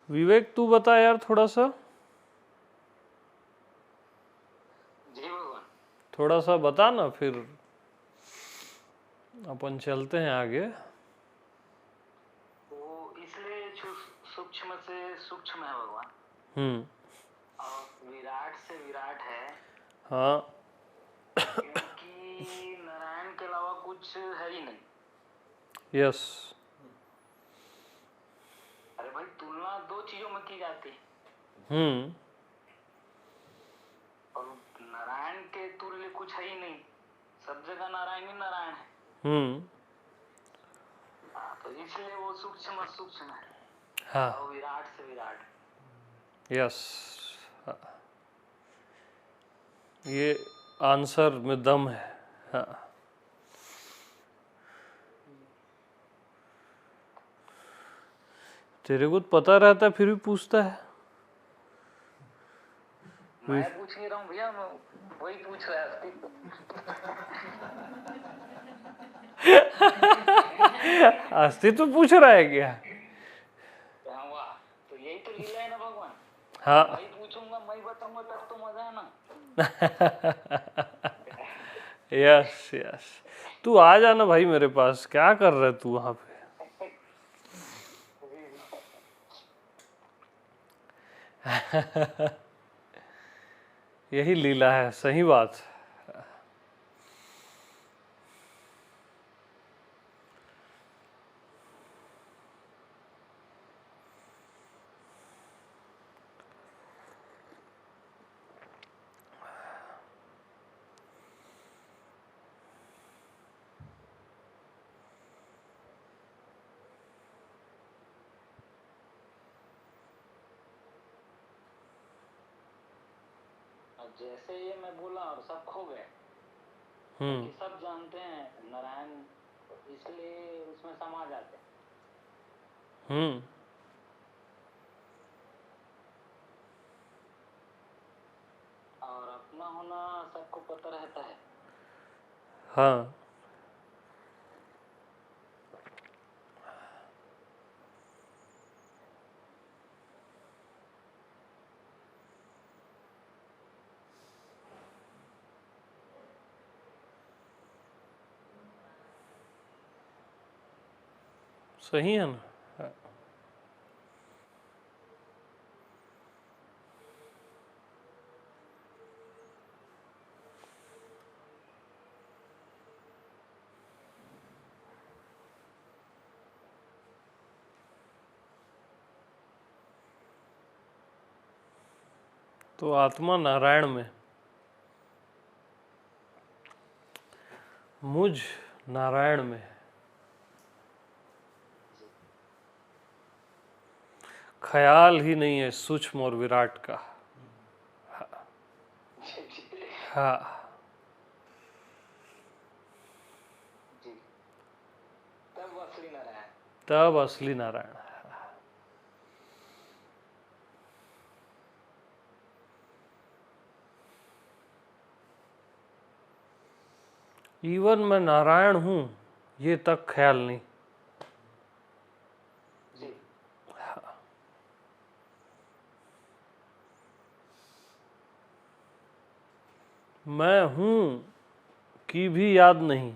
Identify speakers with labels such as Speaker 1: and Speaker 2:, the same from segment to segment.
Speaker 1: विवेक तू बता यार थोड़ा सा।
Speaker 2: जी भगवान।
Speaker 1: थोड़ा सा बता ना, फिर अपन चलते हैं आगे।
Speaker 2: वो इसलिए सूक्ष्म से सूक्ष्म है भगवान, और विराट से विराट है,
Speaker 1: हाँ
Speaker 2: क्योंकि नारायण के अलावा कुछ है ही नहीं।
Speaker 1: यस।
Speaker 2: अरे भाई, तुलना दो चीजों में की जाती है, और नारायण के तुल्य कुछ है ही नहीं, सब जगह नारायण ही नारायण है। तो इसलिए वो सूक्ष्म सूक्ष्म है,
Speaker 1: हाँ
Speaker 2: और विराट से विराट।
Speaker 1: यस। ये आंसर में दम है। हाँ तेरे को तो पता रहता है फिर भी पूछता है।
Speaker 2: मैं पूछ नहीं रहा हूँ भैया, मैं वही पूछ रहा है।
Speaker 1: अस्तित्व पूछ रहा है क्या?
Speaker 2: हाँ, वाह, तो यही तो लीला है ना भगवान।
Speaker 1: हाँ
Speaker 2: मैं पूछूंगा, मैं बताऊंगा, तब तो मजा है ना।
Speaker 1: Yes yes. तू आ जाना भाई मेरे पास, क्या कर रहा है तू वहां पे? यही लीला है, सही बात।
Speaker 2: जैसे ये मैं बोला और सब खो गए, कि सब जानते हैं नारायण, इसलिए उसमें समा जाते हैं। और अपना होना सबको पता रहता है।
Speaker 1: हाँ सही है ना। तो आत्मा नारायण में, मुझ नारायण में, ख्याल ही नहीं है सूक्ष्म और विराट का। हाँ
Speaker 2: जी, तब असली नारायण।
Speaker 1: तब असली नारायण है। इवन मैं नारायण हूं ये तक ख्याल नहीं।
Speaker 2: जी,
Speaker 1: मैं हूं की भी याद नहीं।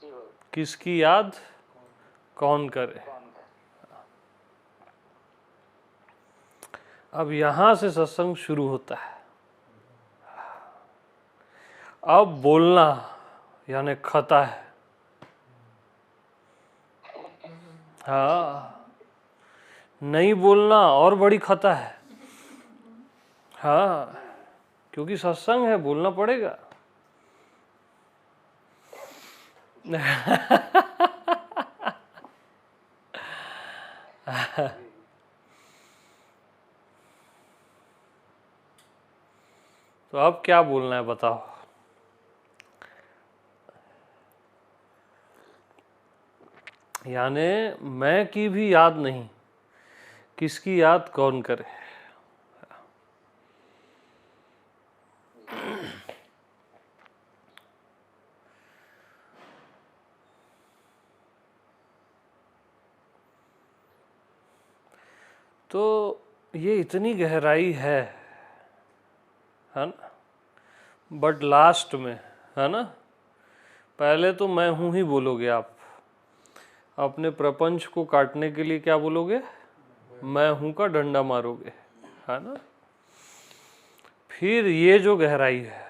Speaker 2: जी वो
Speaker 1: किसकी याद कौन करे?
Speaker 2: कौन है?
Speaker 1: अब यहां से सत्संग शुरू होता है। अब बोलना यानी खता है। हाँ नहीं बोलना और बड़ी खता है। हाँ क्योंकि सत्संग है, बोलना पड़ेगा। तो अब क्या बोलना है बताओ? यानी मैं की भी याद नहीं, किसकी याद कौन करे? तो ये इतनी गहराई है ना। बट लास्ट में, है ना, पहले तो मैं हूं ही बोलोगे आप, अपने प्रपंच को काटने के लिए क्या बोलोगे, मैं हूं का डंडा मारोगे, है ना। फिर ये जो गहराई है,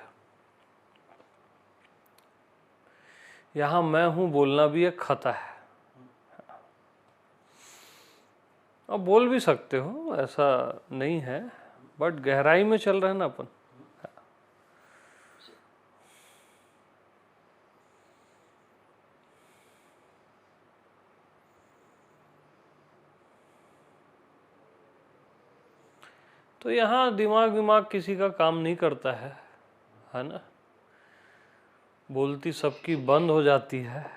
Speaker 1: यहां मैं हूं बोलना भी एक खता है। अब बोल भी सकते हो, ऐसा नहीं है, बट गहराई में चल रहे हैं ना अपन। तो यहाँ दिमाग दिमाग किसी का काम नहीं करता है ना। बोलती सबकी बंद हो जाती है।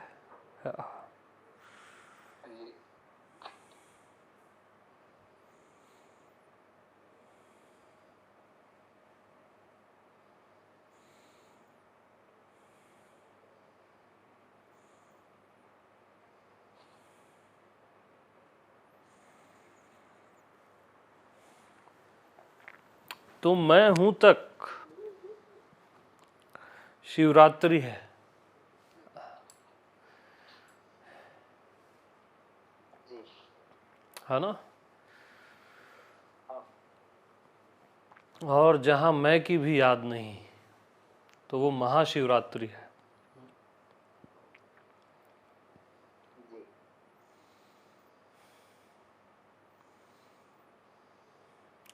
Speaker 1: तो मैं हूं तक शिवरात्रि है ना। और जहां मैं की भी याद नहीं, तो वो महाशिवरात्रि है।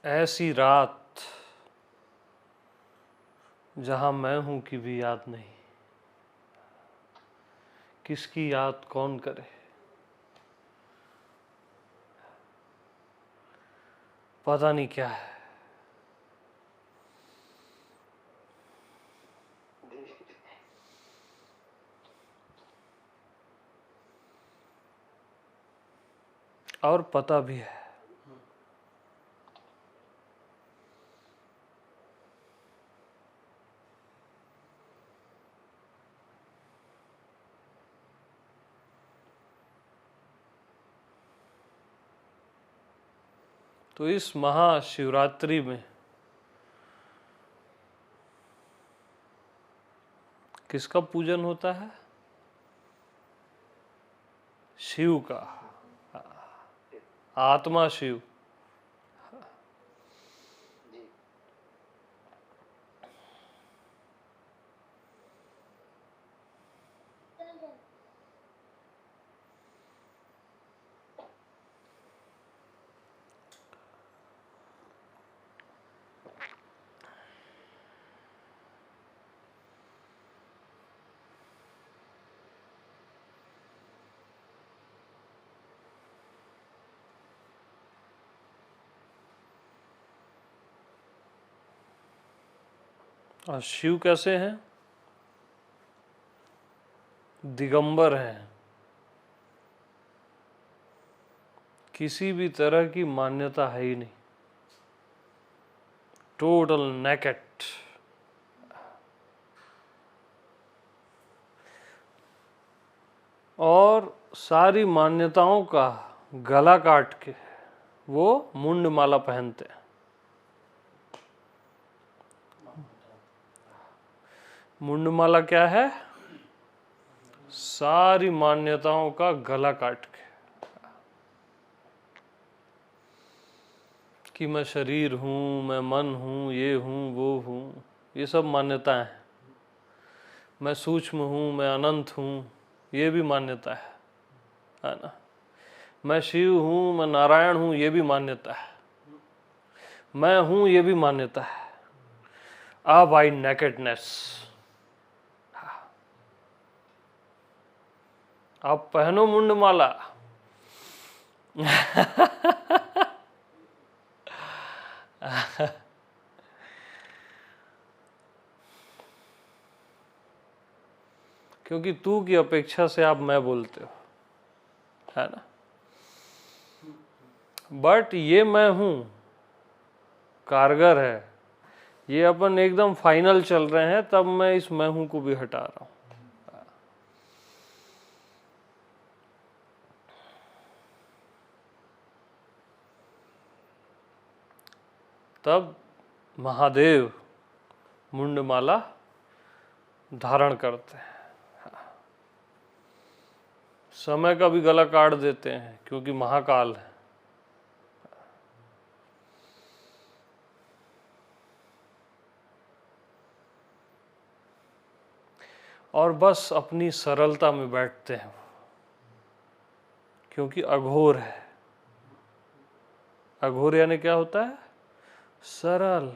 Speaker 1: ऐसी रात जहां मैं हूं की भी याद नहीं, किसकी याद कौन करे, पता नहीं क्या है। और पता भी है, तो इस महाशिवरात्रि में किसका पूजन होता है, शिव का, आत्मा शिव। और शिव कैसे हैं, दिगंबर हैं, किसी भी तरह की मान्यता है ही नहीं, टोटल नेकेट। और सारी मान्यताओं का गला काट के वो मुंड माला पहनते हैं। मुंड माला क्या है, सारी मान्यताओं का गला काट के, कि मैं शरीर हूं, मैं मन हूं, ये हूं, वो हूं, ये सब मान्यताएं हैं। मैं सूक्ष्म हूं, मैं अनंत हूं, ये भी मान्यता है ना। मैं शिव हूं, मैं नारायण हूं, ये भी मान्यता है। मैं हूं, ये भी मान्यता है। अब आई नेकेडनेस। आप पहनो मुंड माला। क्योंकि तू की अपेक्षा से आप मैं बोलते हो, है ना। बट ये मैं हूं कारगर है, ये अपन एकदम फाइनल चल रहे हैं, तब मैं इस मैं हूं को भी हटा रहा हूं। तब महादेव मुंडमाला धारण करते हैं। समय का भी गला काट देते हैं क्योंकि महाकाल है। और बस अपनी सरलता में बैठते हैं क्योंकि अघोर है। अघोर यानी क्या होता है? सरल।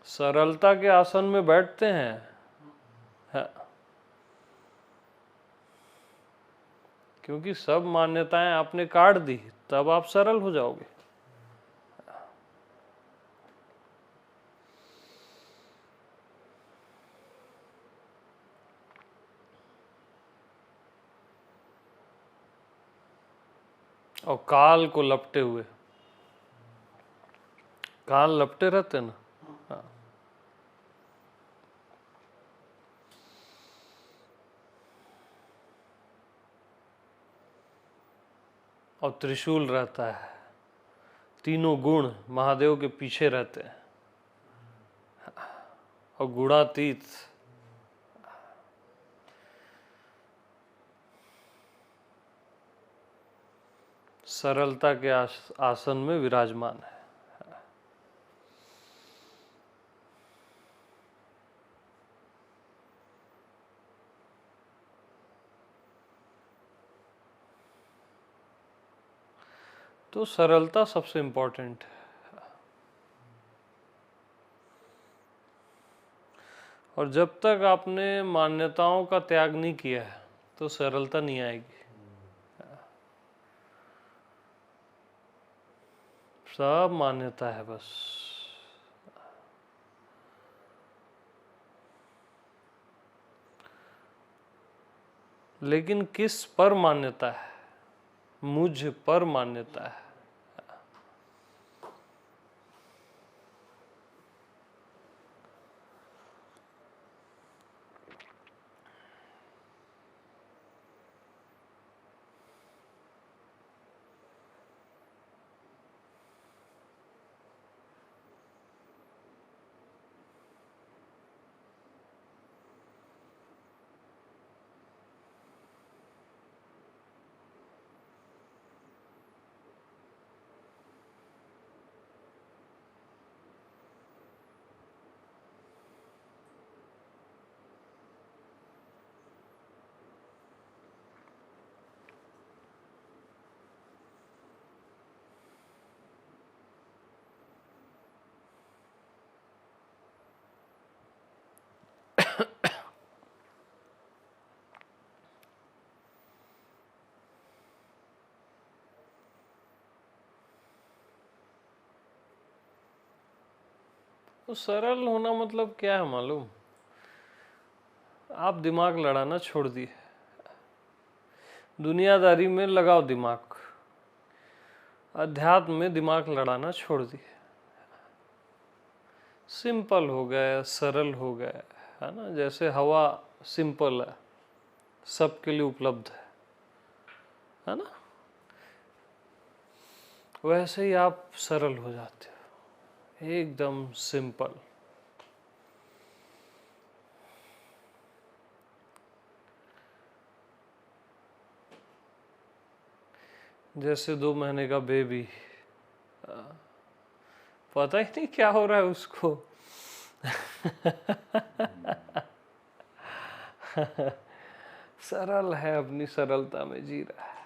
Speaker 1: सरलता के आसन में बैठते हैं। क्योंकि सब मान्यताएं आपने काट दी, तब आप सरल हो जाओगे। और काल को लपटे हुए, काल लपटे रहते ना। हाँ। और त्रिशूल रहता है। तीनों गुण महादेव के पीछे रहते हैं। और गुणातीत, सरलता के आसन में विराजमान है। तो सरलता सबसे इम्पोर्टेंट है। और जब तक आपने मान्यताओं का त्याग नहीं किया है तो सरलता नहीं आएगी। सब मान्यता है बस। लेकिन किस पर मान्यता है? मुझ पर मान्यता है। तो सरल होना मतलब क्या है मालूम? आप दिमाग लड़ाना छोड़ दिए, दुनियादारी में लगाओ दिमाग, अध्यात्म में दिमाग लड़ाना छोड़ दिए। सिंपल हो गए, सरल हो गए, है ना। जैसे हवा सिंपल है, सबके लिए उपलब्ध है ना। वैसे ही आप सरल हो जाते हो, एकदम सिंपल। जैसे 2 महीने का बेबी, पता ही नहीं क्या हो रहा है उसको। सरल है, अपनी सरलता में जी रहा है।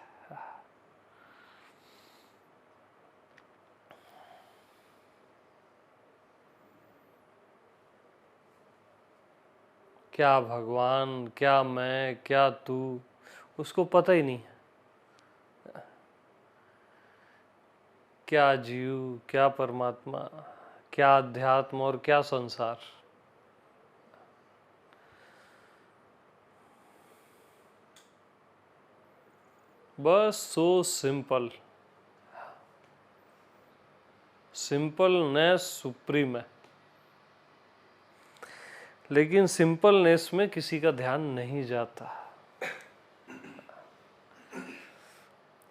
Speaker 1: क्या भगवान, क्या मैं, क्या तू, उसको पता ही नहीं। क्या जीव, क्या परमात्मा, क्या अध्यात्म और क्या संसार। बस सो सिंपल। सिंपलनेस सुप्रीम है। लेकिन सिंपलनेस में किसी का ध्यान नहीं जाता।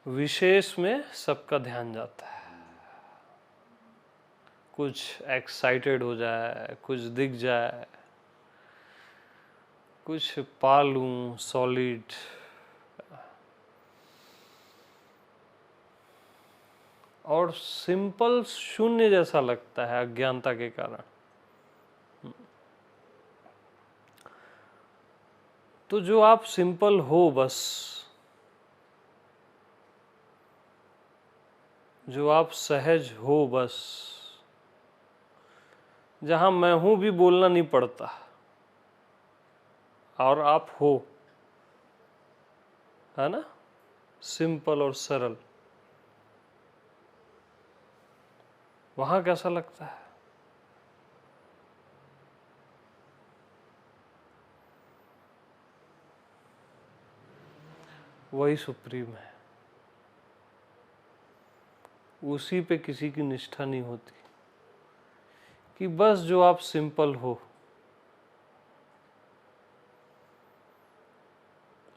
Speaker 1: विशेष में सबका ध्यान जाता है। कुछ एक्साइटेड हो जाए, कुछ दिख जाए, कुछ पा लूं सॉलिड, और सिंपल शून्य जैसा लगता है अज्ञानता के कारण। तो जो आप सिंपल हो, बस जो आप सहज हो, बस जहां मैं हूं भी बोलना नहीं पड़ता और आप हो, है ना, सिंपल और सरल, वहां कैसा लगता है? वही सुप्रीम है। उसी पे किसी की निष्ठा नहीं होती कि बस जो आप सिंपल हो,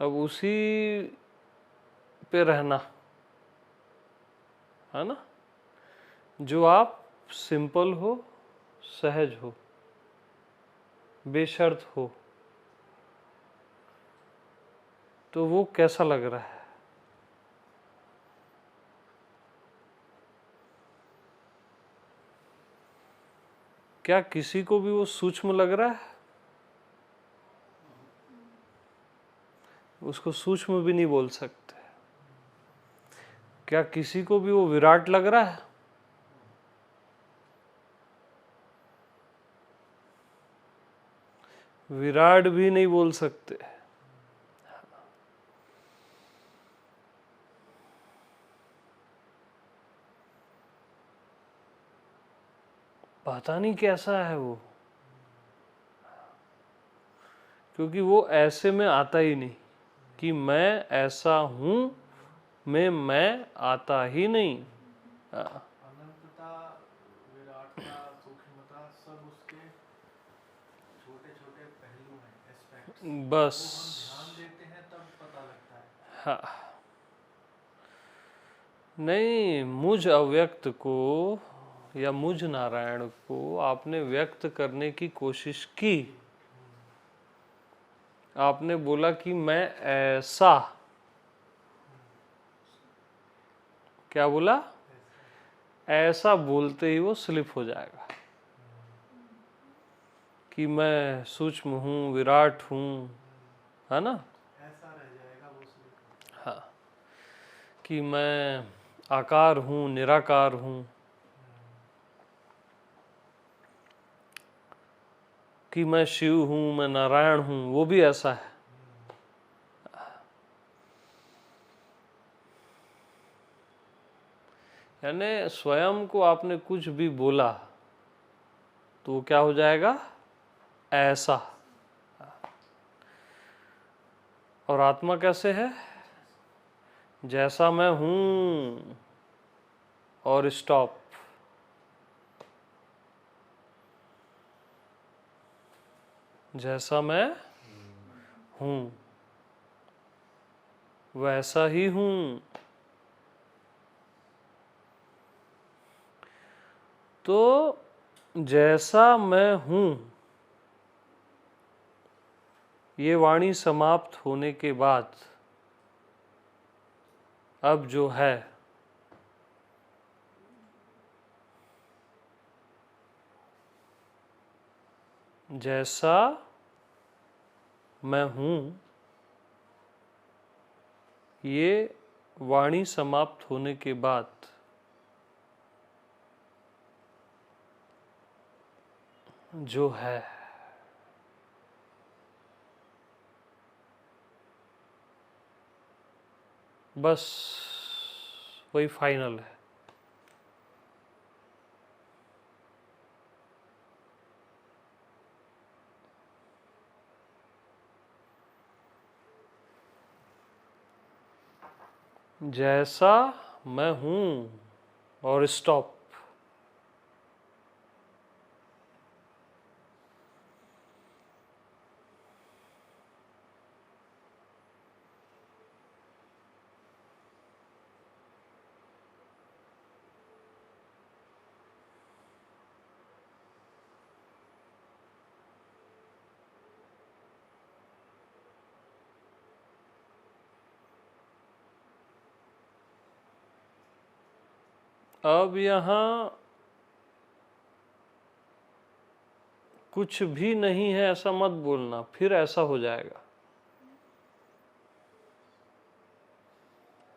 Speaker 1: अब उसी पे रहना, है ना। जो आप सिंपल हो, सहज हो, बेशर्त हो, तो वो कैसा लग रहा है? क्या किसी को भी वो सूक्ष्म लग रहा है? उसको सूक्ष्म भी नहीं बोल सकते। क्या किसी को भी वो विराट लग रहा है? विराट भी नहीं बोल सकते। पता नहीं कैसा है वो, क्योंकि वो ऐसे में आता ही नहीं कि मैं ऐसा हूं, मैं आता ही नहीं।
Speaker 3: अनंतता, विराटता, सूक्ष्मता सब उसके छोटे छोटे पहलू हैं, एस्पेक्ट्स।
Speaker 1: बस
Speaker 3: वो हम ध्यान देते हैं तब पता लगता है।
Speaker 1: हाँ, नहीं, मुझ अव्यक्त को या मुझ नारायण को आपने व्यक्त करने की कोशिश की। आपने बोला कि मैं ऐसा, क्या बोला? ऐसा बोलते ही वो स्लिप हो जाएगा कि मैं सूक्ष्म हूं, विराट हूं, है ना।
Speaker 3: ऐसा रह जाएगा वो सिर्फ।
Speaker 1: हाँ, कि मैं आकार हूं, निराकार हूं, कि मैं शिव हूं, मैं नारायण हूं, वो भी ऐसा है। यानी स्वयं को आपने कुछ भी बोला तो वो क्या हो जाएगा? ऐसा। और आत्मा कैसे है? जैसा मैं हूं और स्टॉप। जैसा मैं हूं वैसा ही हूं। तो जैसा मैं हूं, ये वाणी समाप्त होने के बाद अब जो है, जैसा मैं हूं, ये वाणी समाप्त होने के बाद जो है, बस वही फाइनल है। जैसा मैं हूं और स्टॉप। अब यहाँ कुछ भी नहीं है ऐसा मत बोलना, फिर ऐसा हो जाएगा।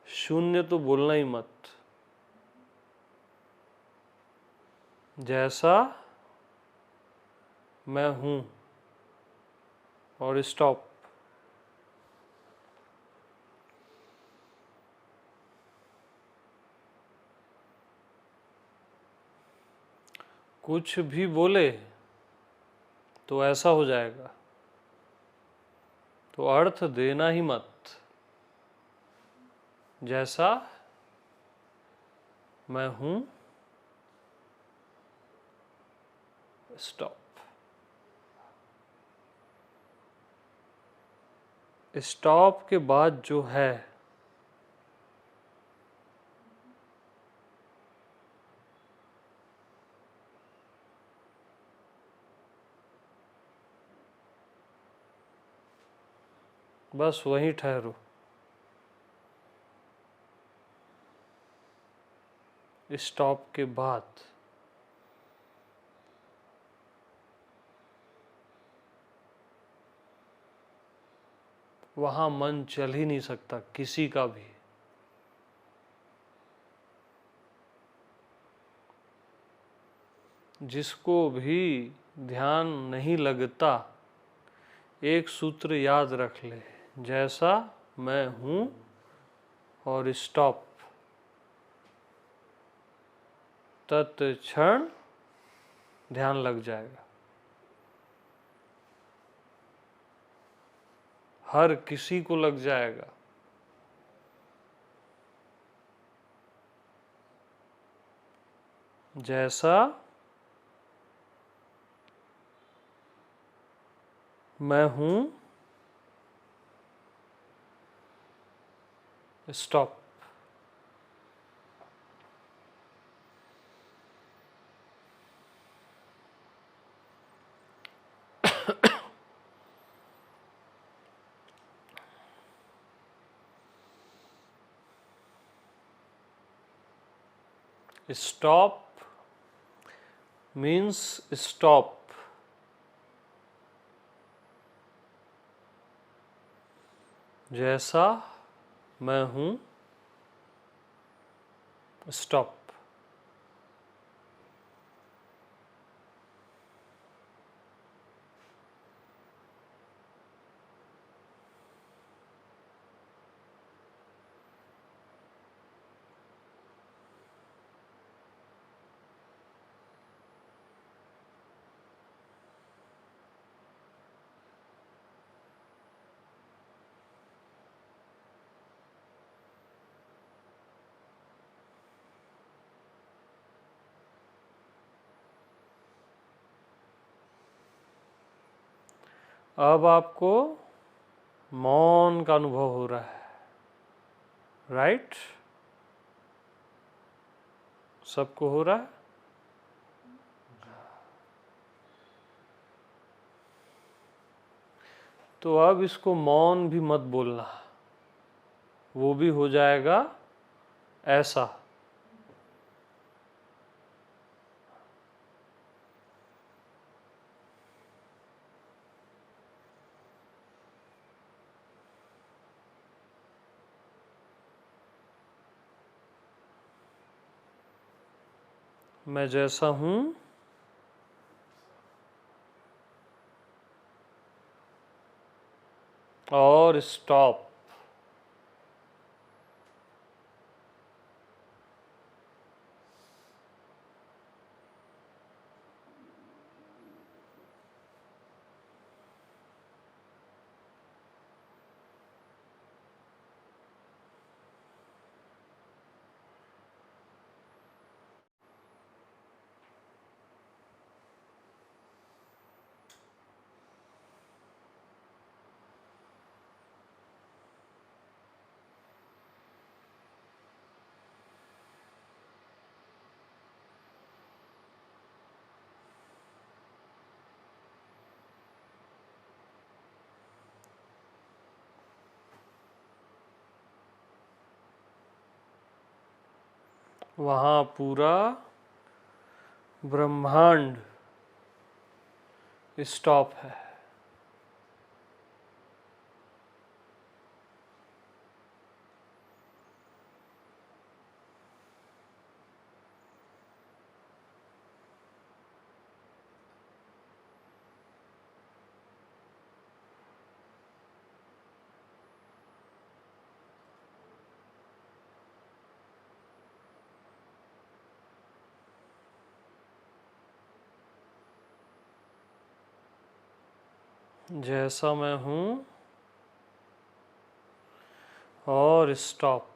Speaker 1: शून्य तो बोलना ही मत। जैसा मैं हूं और स्टॉप। कुछ भी बोले तो ऐसा हो जाएगा, तो अर्थ देना ही मत। जैसा मैं हूं, स्टॉप। स्टॉप के बाद जो है बस वहीं ठहरो। स्टॉप के बाद वहां मन चल ही नहीं सकता किसी का भी। जिसको भी ध्यान नहीं लगता, एक सूत्र याद रख ले, जैसा मैं हूं और स्टॉप। तत्क्षण ध्यान लग जाएगा। हर किसी को लग जाएगा। जैसा मैं हूं, स्टॉप। Stop means stop. जैसा मैं हूं, स्टॉप। अब आपको मौन का अनुभव हो रहा है, राइट? सबको हो रहा है? तो अब इसको मौन भी मत बोलना, वो भी हो जाएगा ऐसा। मैं जैसा हूं और स्टॉप। वहाँ पूरा ब्रह्मांड स्टॉप है। जैसा मैं हूँ और स्टॉप।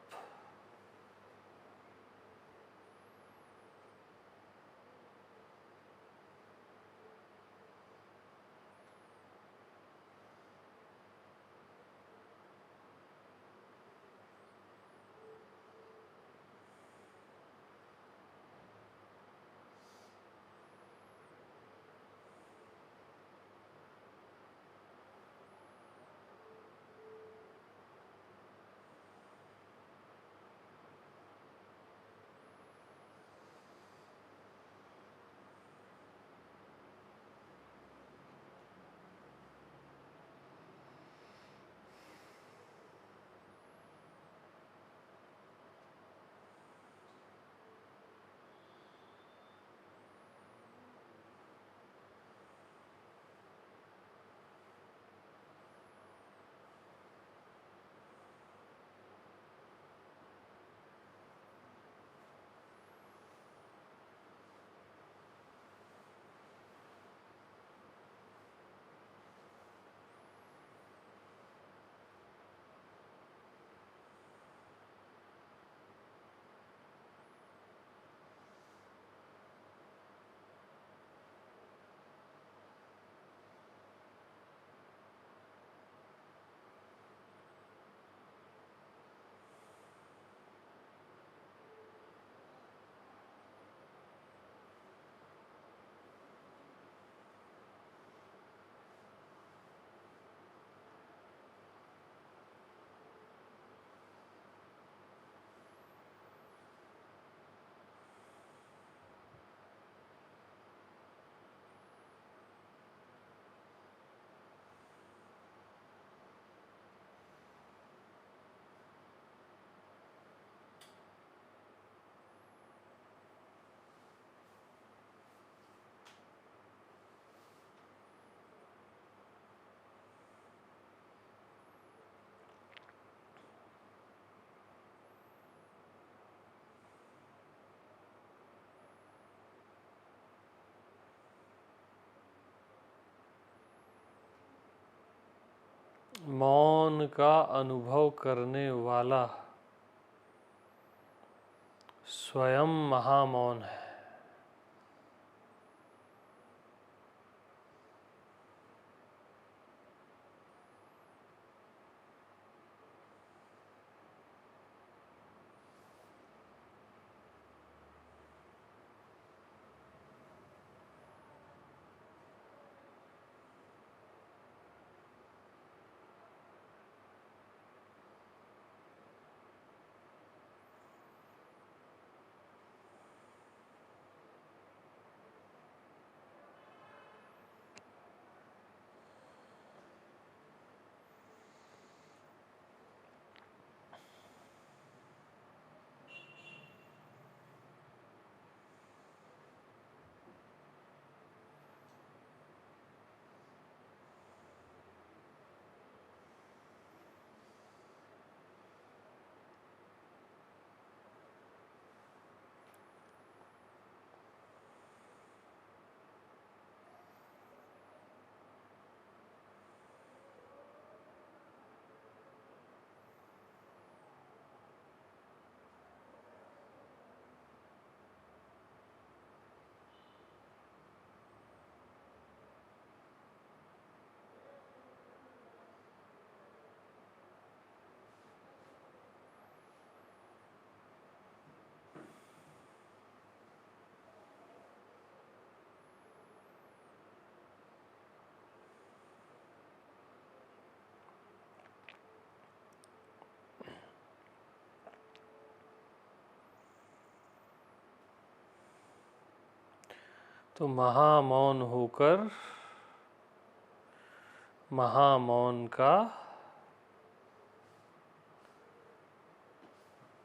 Speaker 1: मौन का अनुभव करने वाला स्वयं महामौन है। तो महामौन होकर महामौन का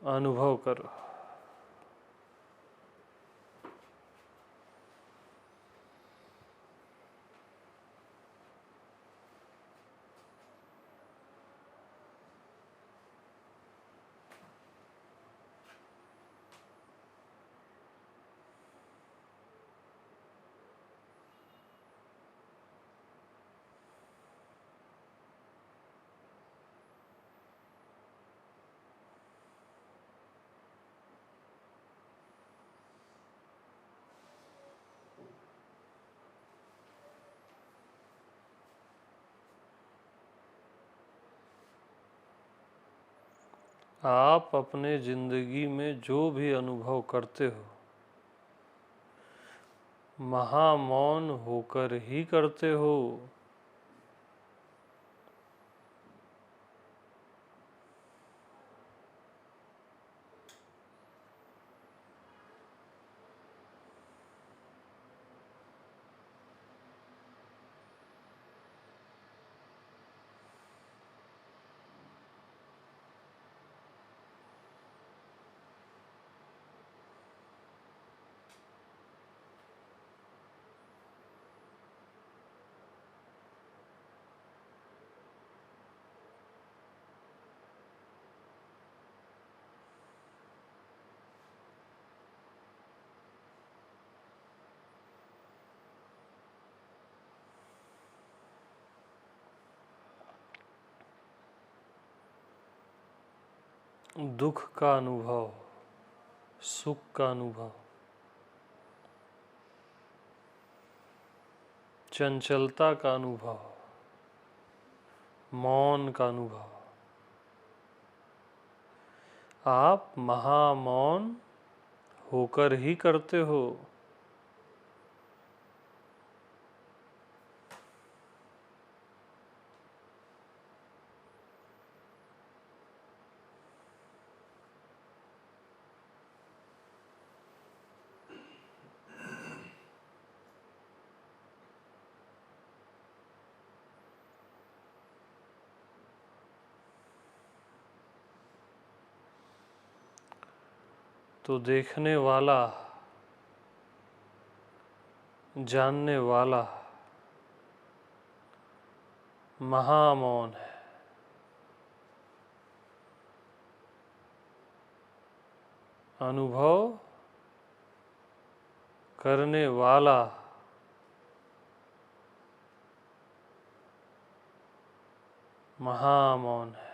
Speaker 1: अनुभव करो। आप अपने जिंदगी में जो भी अनुभव करते हो महामौन होकर ही करते हो। दुख का अनुभव, सुख का अनुभव, चंचलता का अनुभव, मौन का अनुभव, आप महामौन होकर ही करते हो। तो देखने वाला, जानने वाला महामौन है। अनुभव करने वाला महामौन है।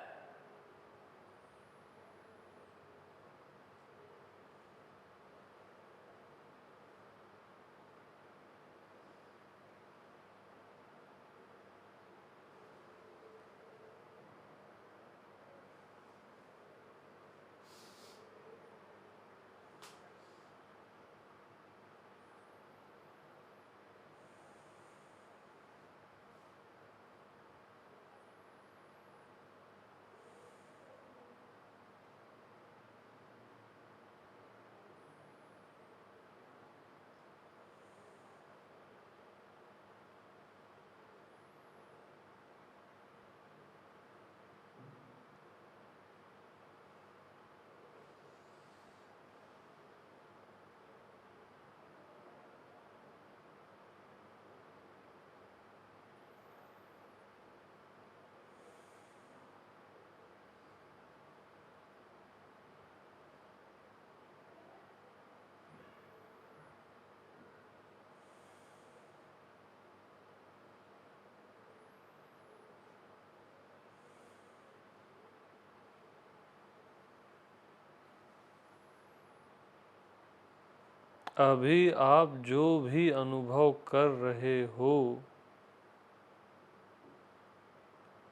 Speaker 1: अभी आप जो भी अनुभव कर रहे हो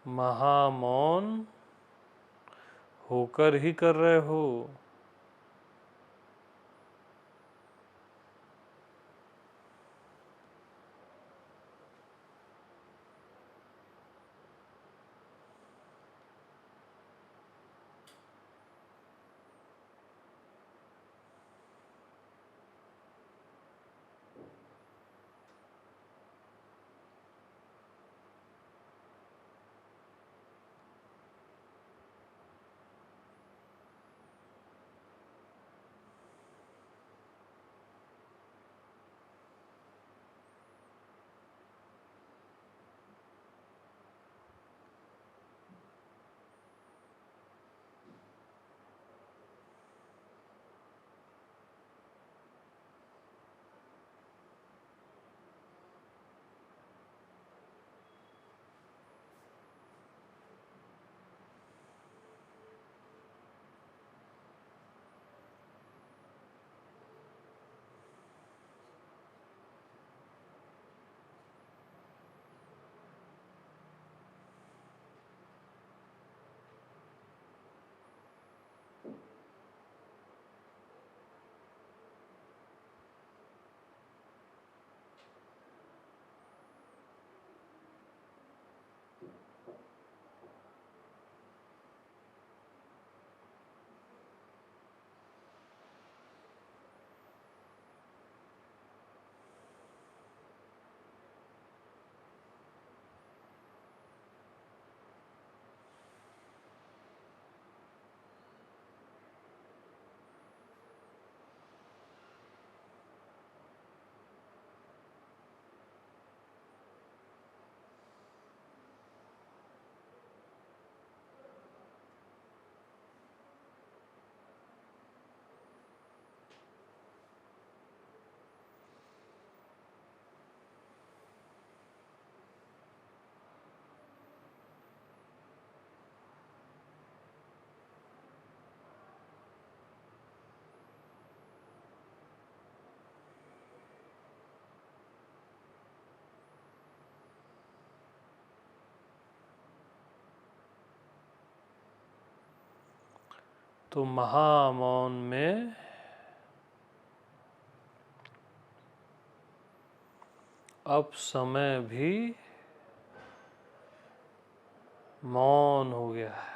Speaker 1: महामौन होकर ही कर रहे हो। तो महामौन में अब समय भी मौन हो गया है।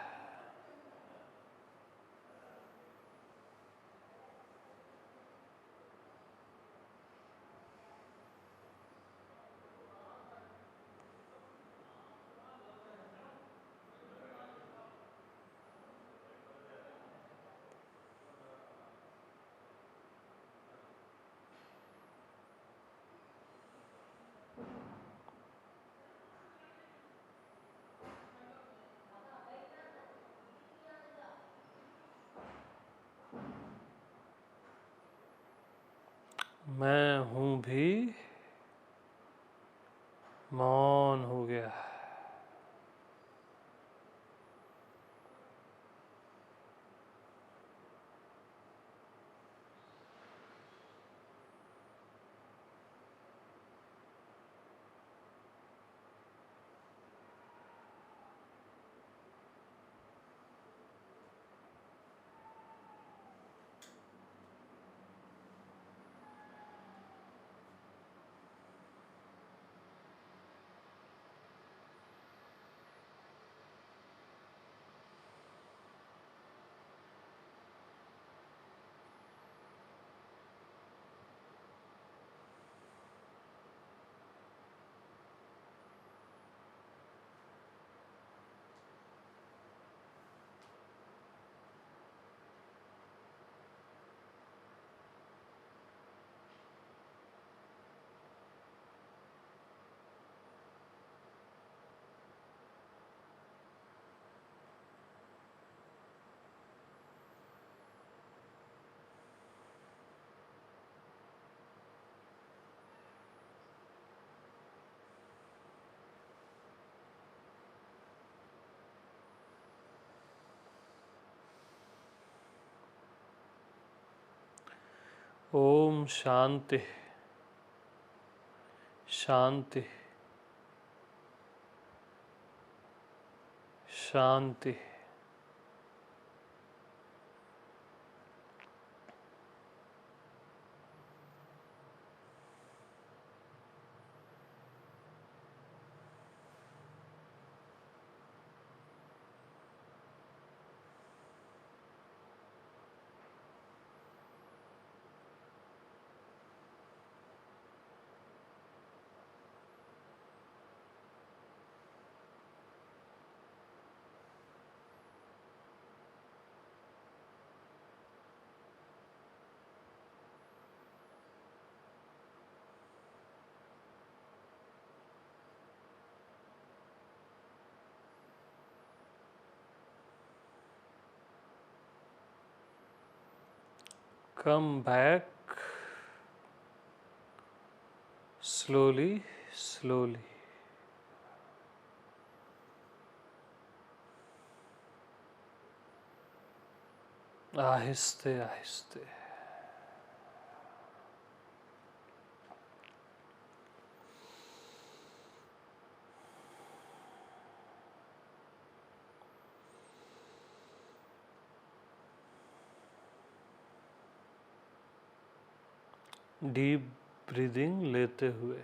Speaker 1: मैं हूँ भी मौन हो गया है। ओम शांति शांति शांति। Come back slowly, slowly. आहिस्ते आहिस्ते। डीप ब्रीदिंग लेते हुए।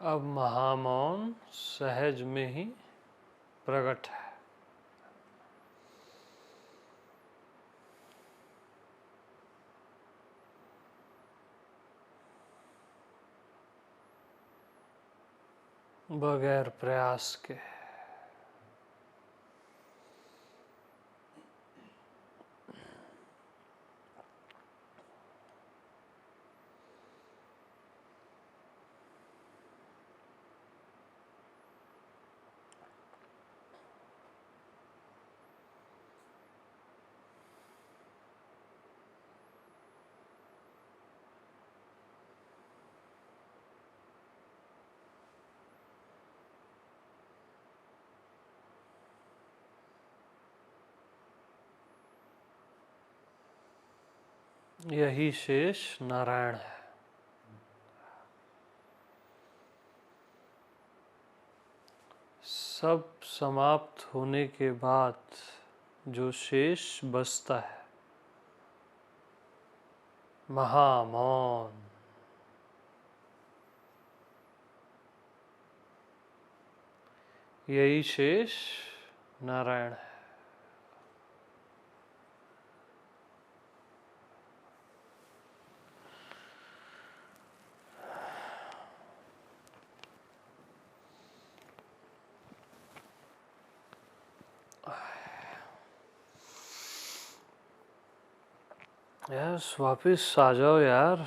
Speaker 1: अब महामौन सहज में ही प्रकट है। बगैर प्रयास के। यही शेष नारायण है। सब समाप्त होने के बाद जो शेष बचता है, महामौन, यही शेष नारायण है। यस, वापिस आ जाओ यार।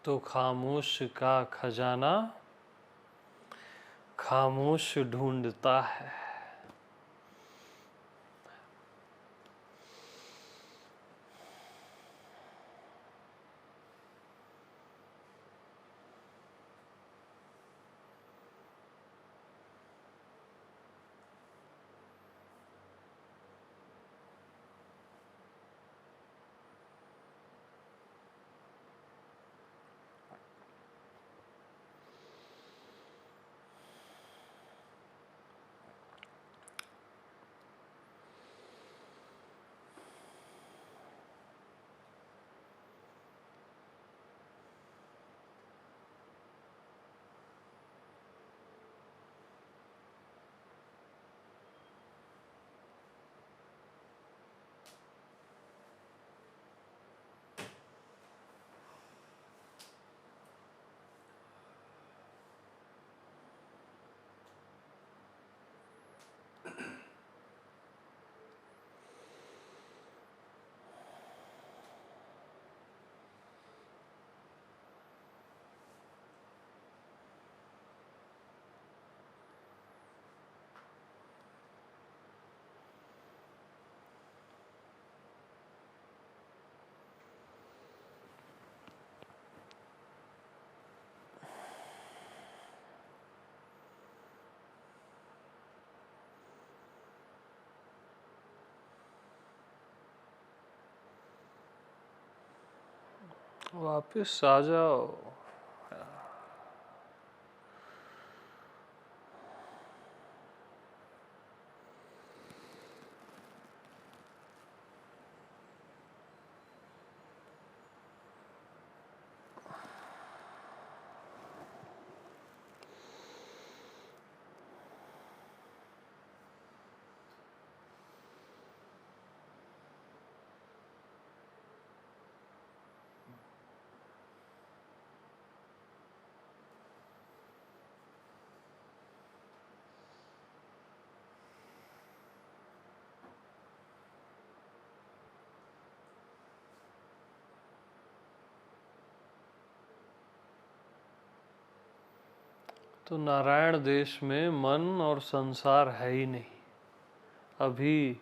Speaker 1: तो खामोश का खजाना खामोश ढूंढता है। वापिस आ जाओ। तो नारायण देश में मन और संसार है ही नहीं, अभी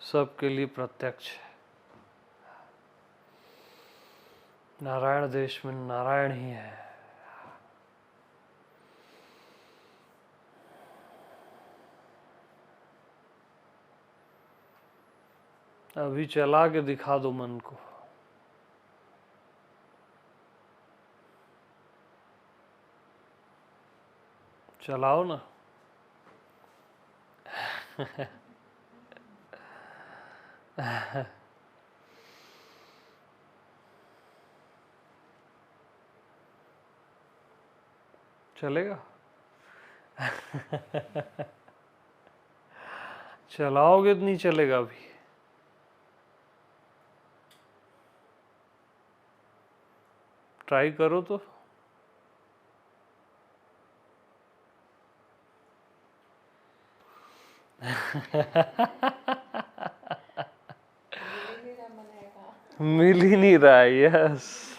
Speaker 1: सबके लिए प्रत्यक्ष है। नारायण देश में नारायण ही है। अभी चला के दिखा दो मन को। चलाओ ना। चलेगा? चलाओगे तो नहीं चलेगा अभी। ट्राई करो तो। मिल ही नहीं रहा। यस।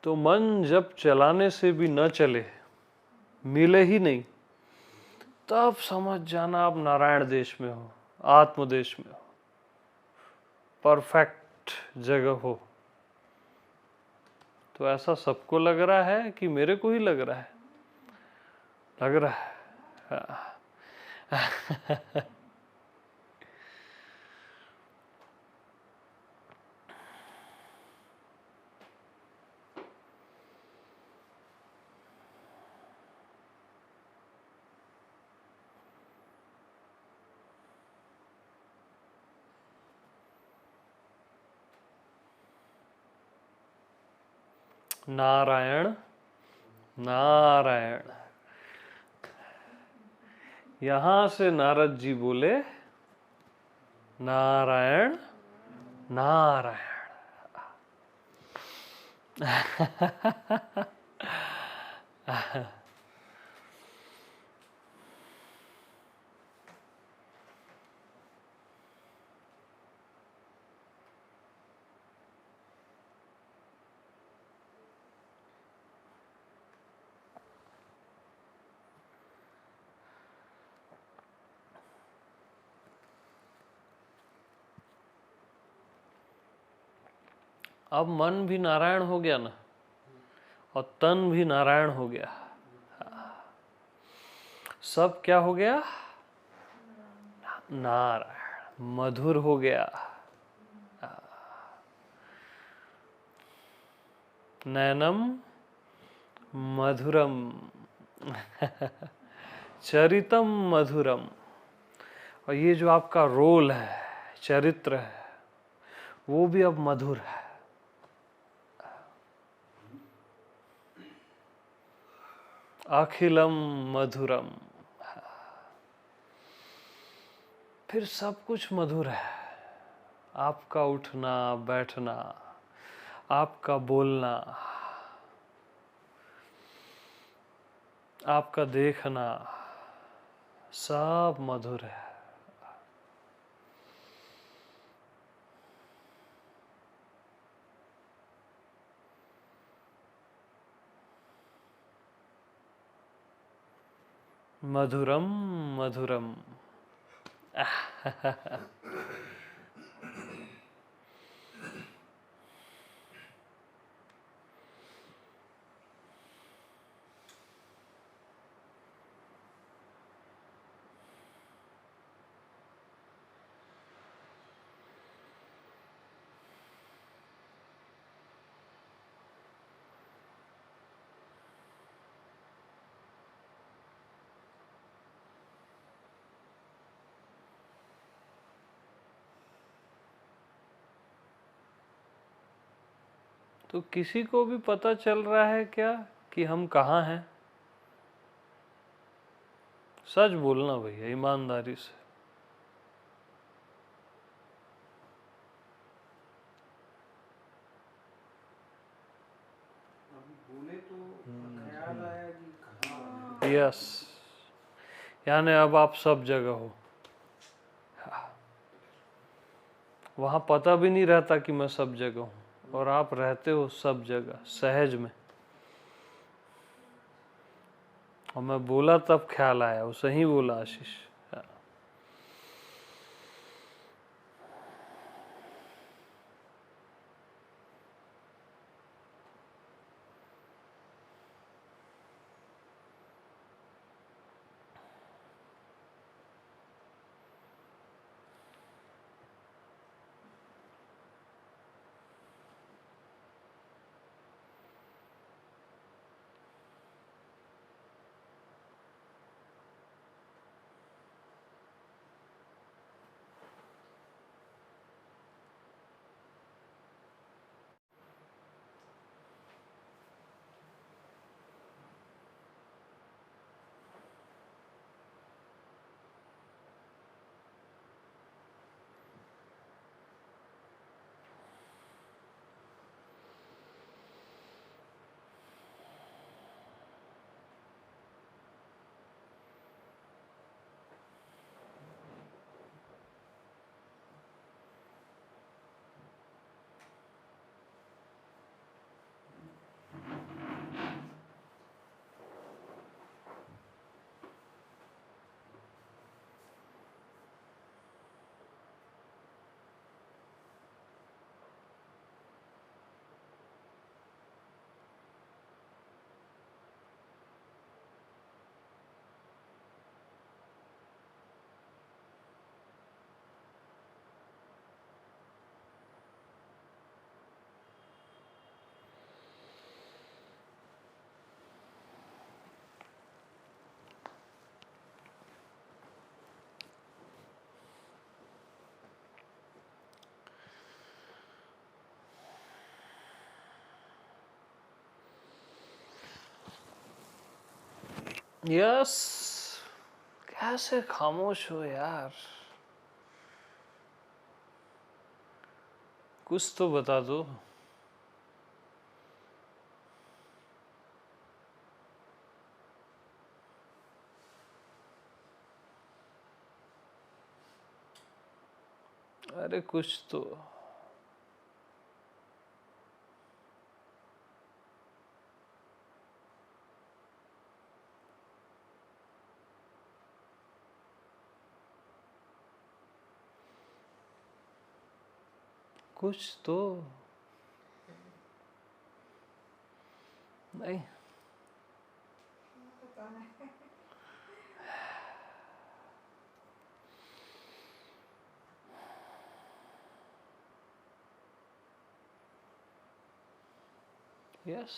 Speaker 1: तो मन जब चलाने से भी न चले, मिले ही नहीं, तब समझ जाना आप नारायण देश में हो, आत्म देश में हो, परफेक्ट जगह हो। तो ऐसा सबको लग रहा है कि मेरे को ही लग रहा है? लग रहा है। नारायण नारायण। यहां से नारद जी बोले नारायण नारायण। अब मन भी नारायण हो गया ना, और तन भी नारायण हो गया। सब क्या हो गया? नारायण। मधुर हो गया। नैनम मधुरम। चरितम मधुरम। और ये जो आपका रोल है, चरित्र है, वो भी अब मधुर है। अखिलम मधुरम। फिर सब कुछ मधुर है। आपका उठना बैठना, आपका बोलना, आपका देखना, सब मधुर है। मधुरम मधुरम। तो किसी को भी पता चल रहा है क्या कि हम कहाँ हैं? सच बोलना भैया, ईमानदारी से।
Speaker 3: बोले तो ख्याल आया कि कहाँ।
Speaker 1: यस, यानी अब आप सब जगह हो। वहाँ पता भी नहीं रहता कि मैं सब जगह हूँ, और आप रहते हो सब जगह सहज में। और मैं बोला तब ख्याल आया, वो सही बोला आशीष। यस, कैसे खामोश हो यार, कुछ तो बता दो। अरे कुछ तो। कुछ तो। नहीं, यस।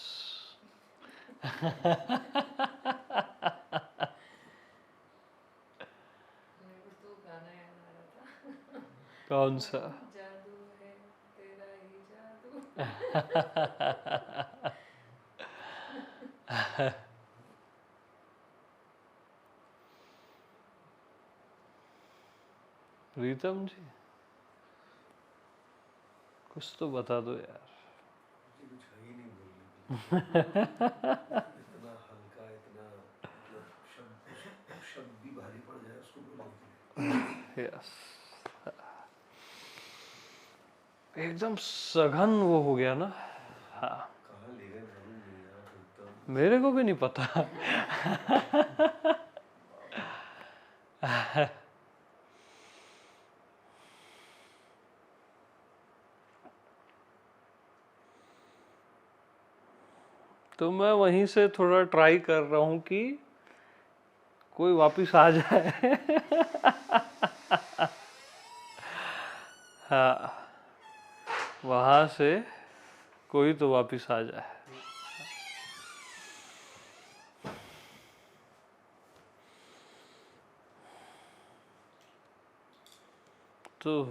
Speaker 4: मेरे को तो गाना याद आ रहा था।
Speaker 1: कौन सा?
Speaker 4: जादू है तेरा ही जादू।
Speaker 1: प्रीतम जी, कुछ तो बता दो यार।
Speaker 5: मुझे कुछ है ही नहीं बोलने के लिए। इतना हल्का, इतना मतलब शब्द भी भारी पड़ जाए उसको बोलने के लिए।
Speaker 1: यस, एकदम सघन वो हो गया ना। हाँ,
Speaker 5: कहाँ ले गए मालूम नहीं यार एकदम।
Speaker 1: मेरे को भी नहीं पता। तो मैं वहीं से थोड़ा ट्राई कर रहा हूँ कि कोई वापिस आ जाए। हाँ, वहां से कोई तो वापिस आ जाए। तो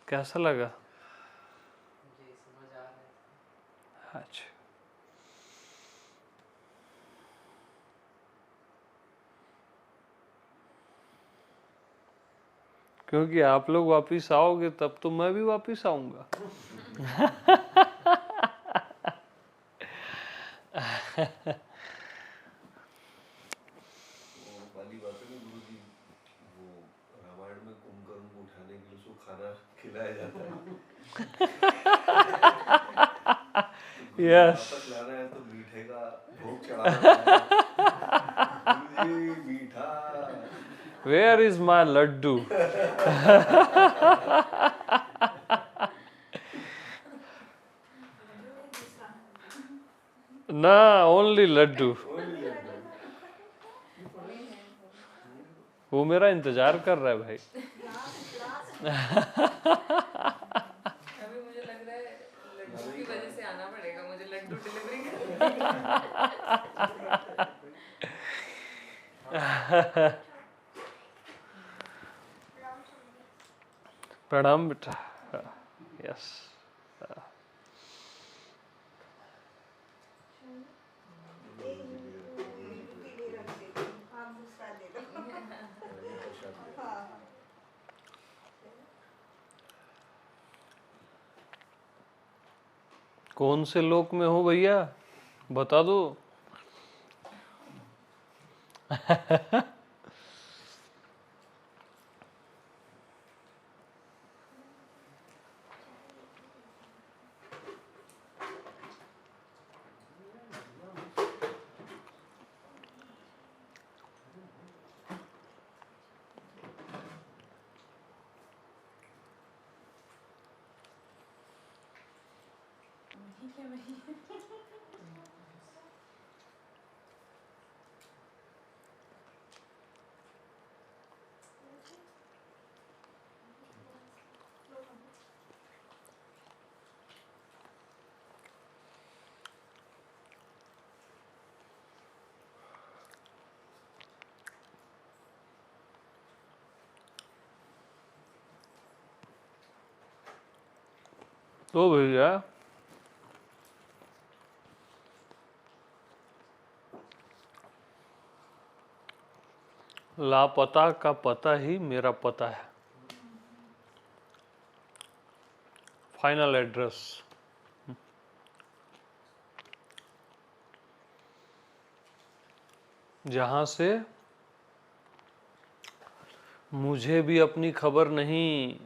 Speaker 1: कैसा लगा?
Speaker 4: जी समझ आ रहा है।
Speaker 1: अच्छा, क्योंकि आप लोग वापिस आओगे तब तो मैं भी वापिस आऊंगा।
Speaker 5: वो वाली बात है ना गुरुजी, वो रामायण में कुंभकर्ण को उठाने के लिए उसको खाना खिलाया जाता है।
Speaker 1: यस
Speaker 5: वापस लाना है तो मीठे का भोग चढ़ाना पड़ेगा। गुरुजी मीठा।
Speaker 1: Where is my laddu? ना ओनली लड्डू। वो मेरा इंतजार कर रहा है भाई।
Speaker 4: अभी मुझे लग रहा है लड्डू की वजह से आना पड़ेगा मुझे लड्डू डिलीवरी करने।
Speaker 1: प्रणाम बेटा। यस कौन से लोक में हो भैया बता दो। तो भैया लापता का पता ही मेरा पता है। Final address. जहां से मुझे भी अपनी खबर नहीं,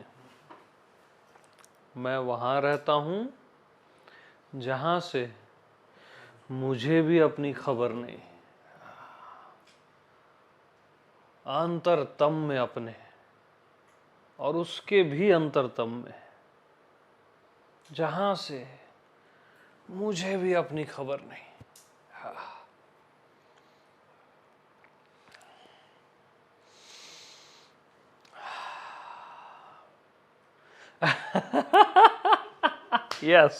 Speaker 1: मैं वहां रहता हूं जहां से मुझे भी अपनी खबर नहीं। अंतरतम में अपने और उसके भी अंतरतम में जहां से मुझे भी अपनी खबर नहीं। यस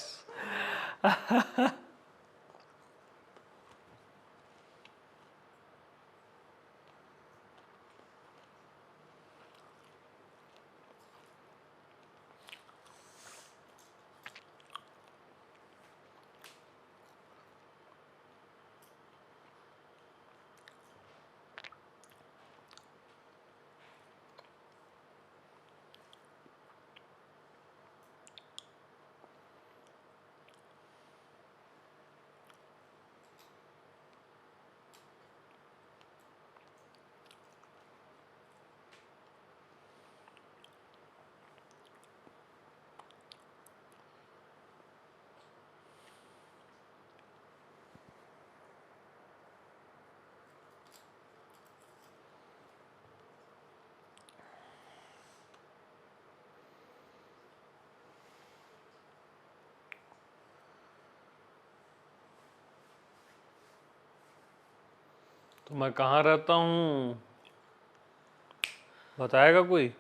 Speaker 1: तो मैं कहाँ रहता हूँ बताएगा कोई?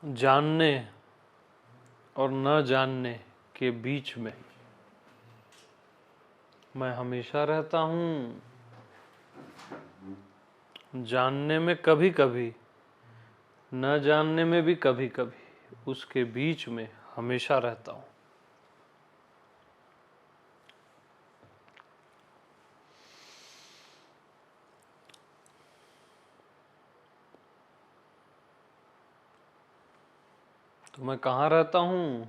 Speaker 1: जानने और न जानने के बीच में मैं हमेशा रहता हूँ। जानने में कभी कभी, न जानने में भी कभी कभी, उसके बीच में हमेशा रहता हूँ। तो मैं कहाँ रहता हूँ?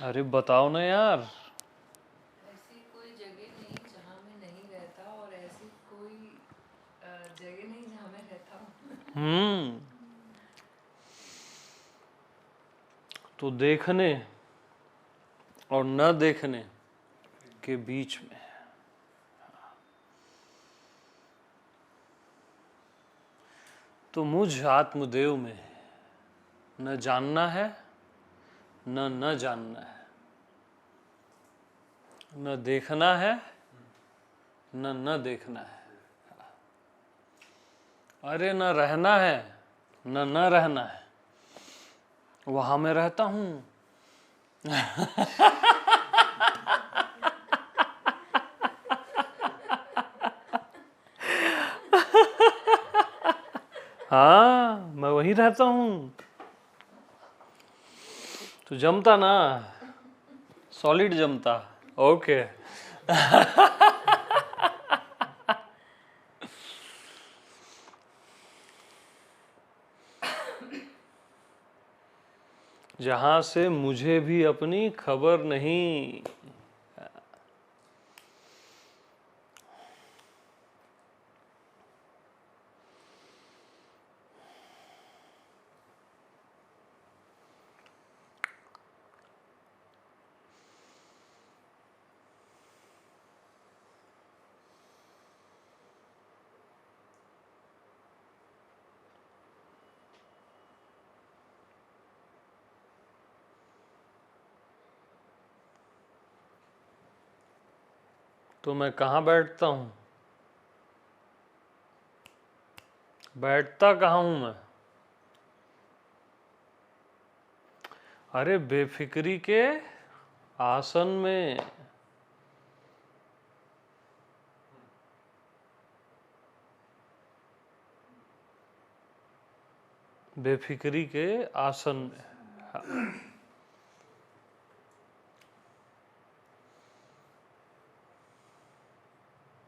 Speaker 1: अरे बताओ ना यार।
Speaker 4: ऐसी कोई जगह नहीं जहाँ मैं नहीं रहता, और ऐसी कोई जगह नहीं जहाँ मैं रहता हूँ।
Speaker 1: तो देखने और न देखने के बीच में। तो मुझ आत्मदेव में न जानना है न जानना है, न देखना है न देखना है। अरे न रहना है न रहना है, वहां मैं रहता हूं। हाँ, मैं वहीं रहता हूं। तो जमता ना, सॉलिड जमता। ओके। जहां से मुझे भी अपनी खबर नहीं। तो मैं कहाँ बैठता हूं? बैठता कहाँ हूं मैं? अरे बेफिक्री के आसन में। बेफिक्री के आसन में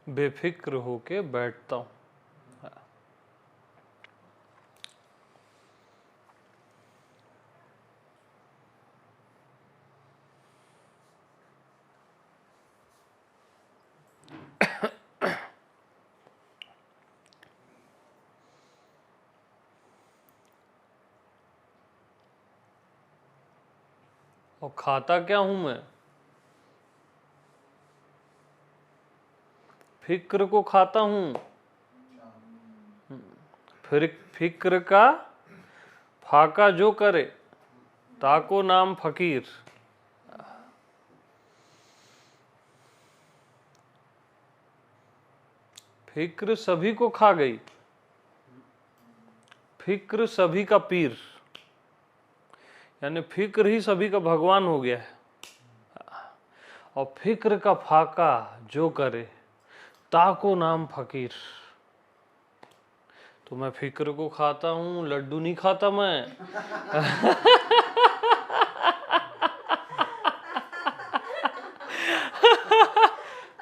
Speaker 1: बेफिक्र होके बैठता हूं। और खाता क्या हूं मैं? फिक्र को खाता हूं। फिर फिक्र का फाका जो करे, ताको नाम फकीर। फिक्र सभी को खा गई, फिक्र सभी का पीर, यानी फिक्र ही सभी का भगवान हो गया है। और फिक्र का फाका जो करे, ताको नाम फकीर। तो मैं फिक्र को खाता हूं, लड्डू नहीं खाता मैं।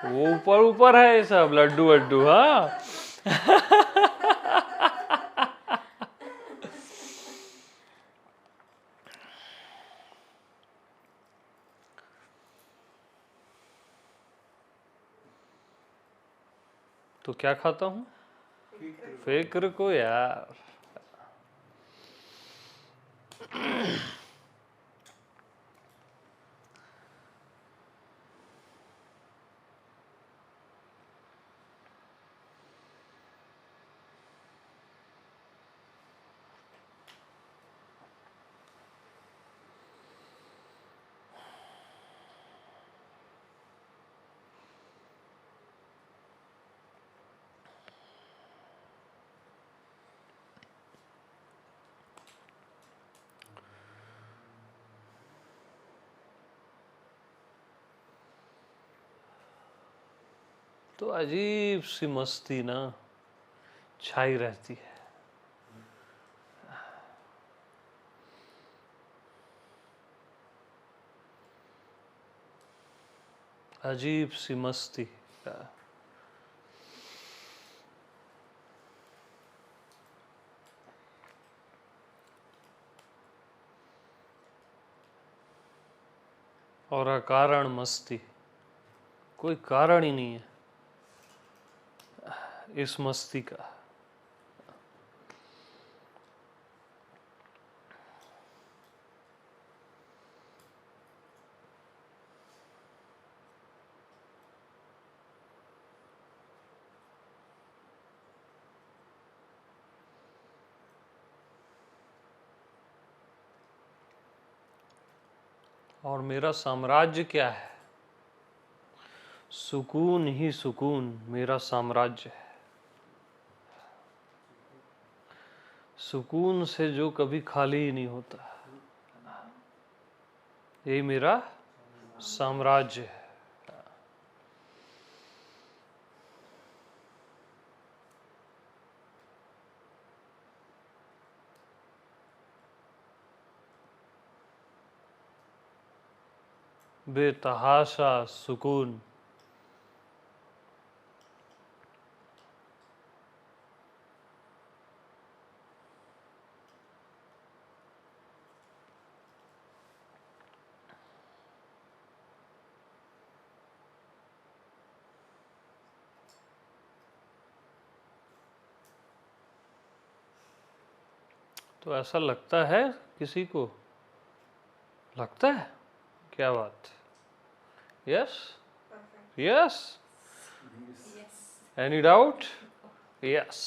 Speaker 1: वो ऊपर ऊपर है ये सब लड्डू वड्डू। हाँ। तो क्या खाता हूं? फिक्र को यार। तो अजीब सी मस्ती ना छाई रहती है। अजीब सी मस्ती। और अकारण मस्ती, कोई कारण ही नहीं है इस मस्ती का। और मेरा साम्राज्य क्या है? सुकून ही सुकून मेरा साम्राज्य है। सुकून से जो कभी खाली ही नहीं होता, यही मेरा साम्राज्य है। बेतहाशा सुकून। तो ऐसा लगता है किसी को? लगता है? क्या बात? Yes yes, any doubt? Yes.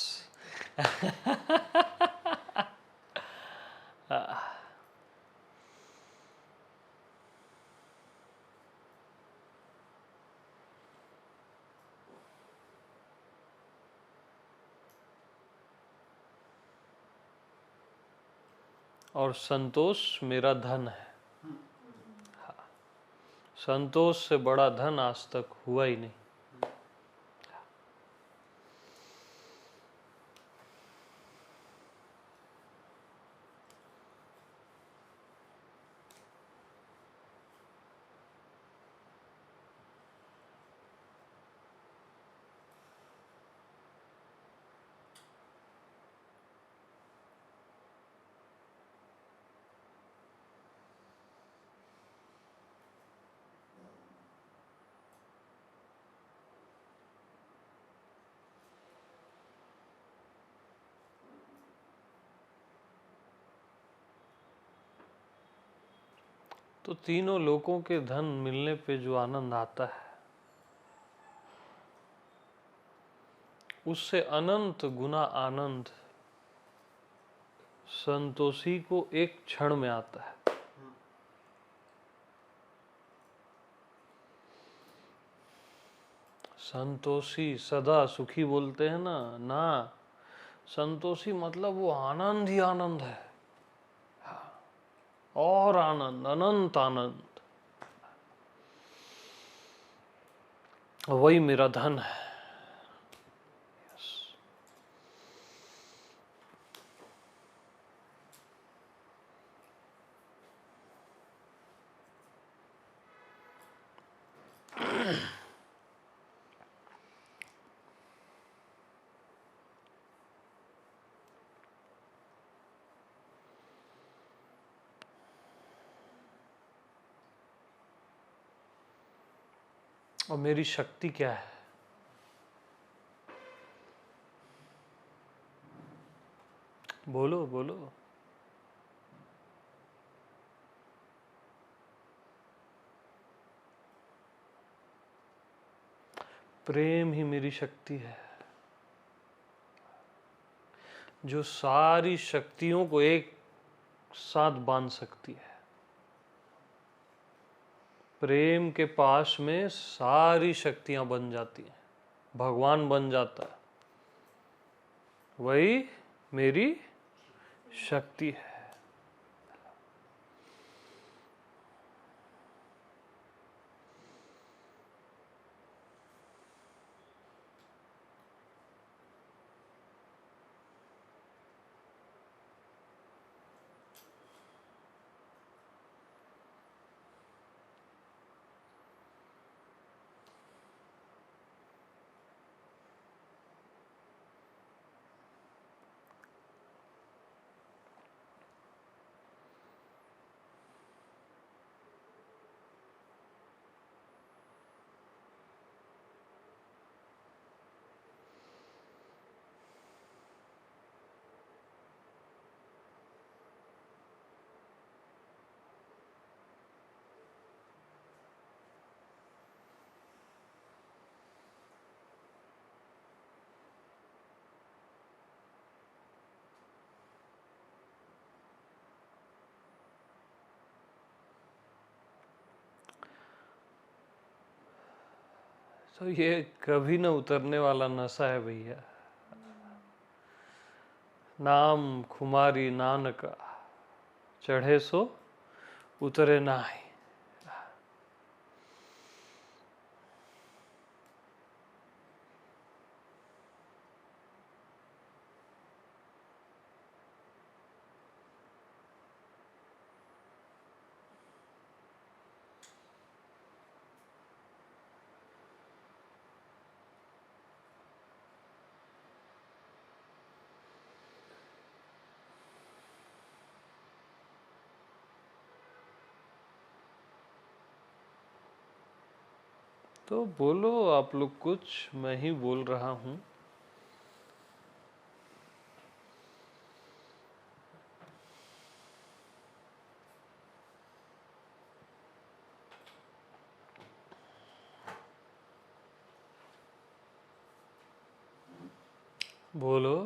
Speaker 1: और संतोष मेरा धन है। संतोष से बड़ा धन आज तक हुआ ही नहीं। तो तीनों लोकों के धन मिलने पे जो आनंद आता है, उससे अनंत गुना आनंद संतोषी को एक क्षण में आता है। संतोषी सदा सुखी बोलते हैं ना, संतोषी मतलब वो आनंद ही आनंद है, और आनंद, अनंत आनंद। वही मेरा धन है। और मेरी शक्ति क्या है? बोलो बोलो। प्रेम ही मेरी शक्ति है, जो सारी शक्तियों को एक साथ बांध सकती है। प्रेम के पास में सारी शक्तियां बन जाती हैं, भगवान बन जाता है। वही मेरी शक्ति है। तो ये कभी न उतरने वाला नशा है भैया। नाम खुमारी नानका, चढ़े सो उतरे नाही। तो बोलो आप लोग कुछ, मैं ही बोल रहा हूँ। बोलो।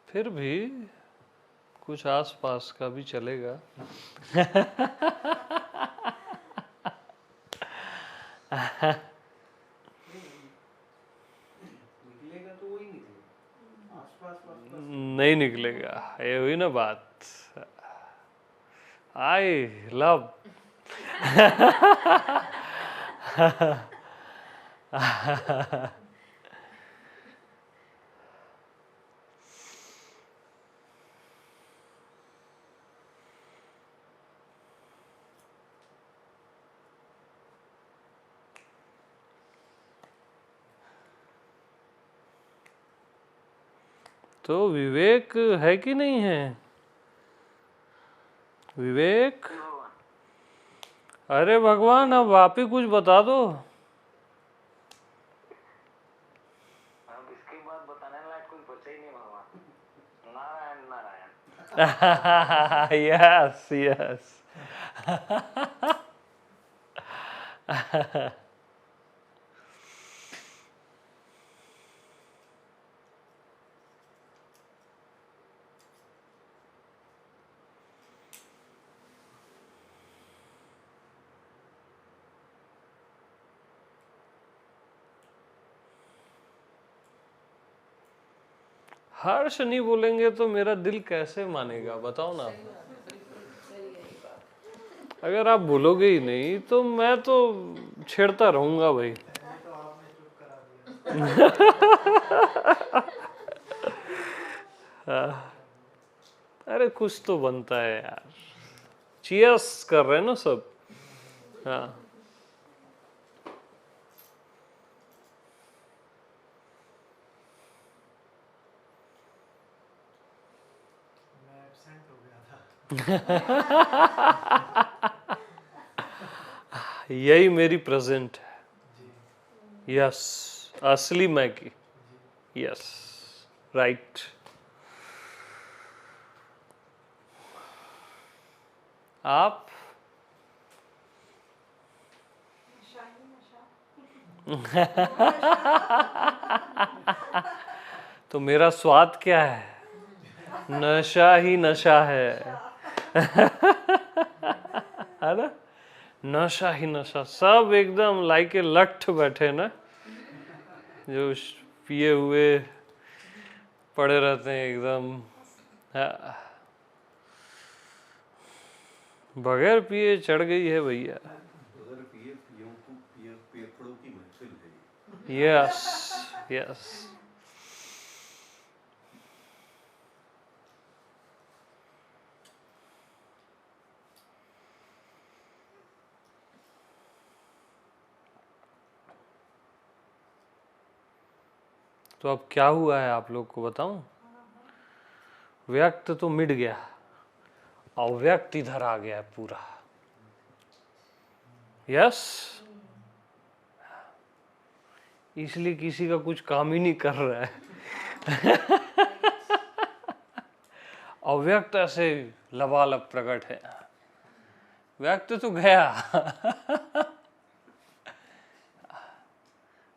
Speaker 1: फिर भी कुछ आसपास का भी चलेगा।
Speaker 3: निकलेगा तो वही निकलेगा, आसपास आसपास
Speaker 1: नहीं निकलेगा, ये हुई ना बात। I love. तो विवेक है कि नहीं है? विवेक, अरे भगवान अब आप ही कुछ बता दो।
Speaker 2: अब इसके बाद बताने लायक कुछ बचा ही नहीं भगवान। नारायण नारायण।
Speaker 1: Yes yes. हर्ष नहीं बोलेंगे तो मेरा दिल कैसे मानेगा, बताओ ना। अगर आप बोलोगे ही नहीं तो मैं तो छेड़ता रहूंगा भाई।
Speaker 3: तो आपने चुप करा दिया।
Speaker 1: अरे कुछ तो बनता है यार। चीयर्स कर रहे हैं ना सब। हाँ
Speaker 3: मैं एब्सेंट हो गया था।
Speaker 1: यही मेरी प्रेजेंट है। यस, असली मैं की। Yes right. आप तो मेरा स्वाद क्या है? नशा ही नशा है। है ना? नशा ही नशा। सब एकदम लाइक ए लठ बैठे ना, जो पिए हुए पड़े रहते हैं एकदम। हाँ। बगैर पिए चढ़ गई है भैया।
Speaker 5: बगैर पिए पियफड़ों की महफिल है।
Speaker 1: Yes yes. तो अब क्या हुआ है आप लोग को बताऊं? व्यक्त तो मिट गया, अव्यक्त इधर आ गया है पूरा। यस, इसलिए किसी का कुछ काम ही नहीं कर रहा है। अव्यक्त ऐसे लबालब प्रकट है, व्यक्त तो गया।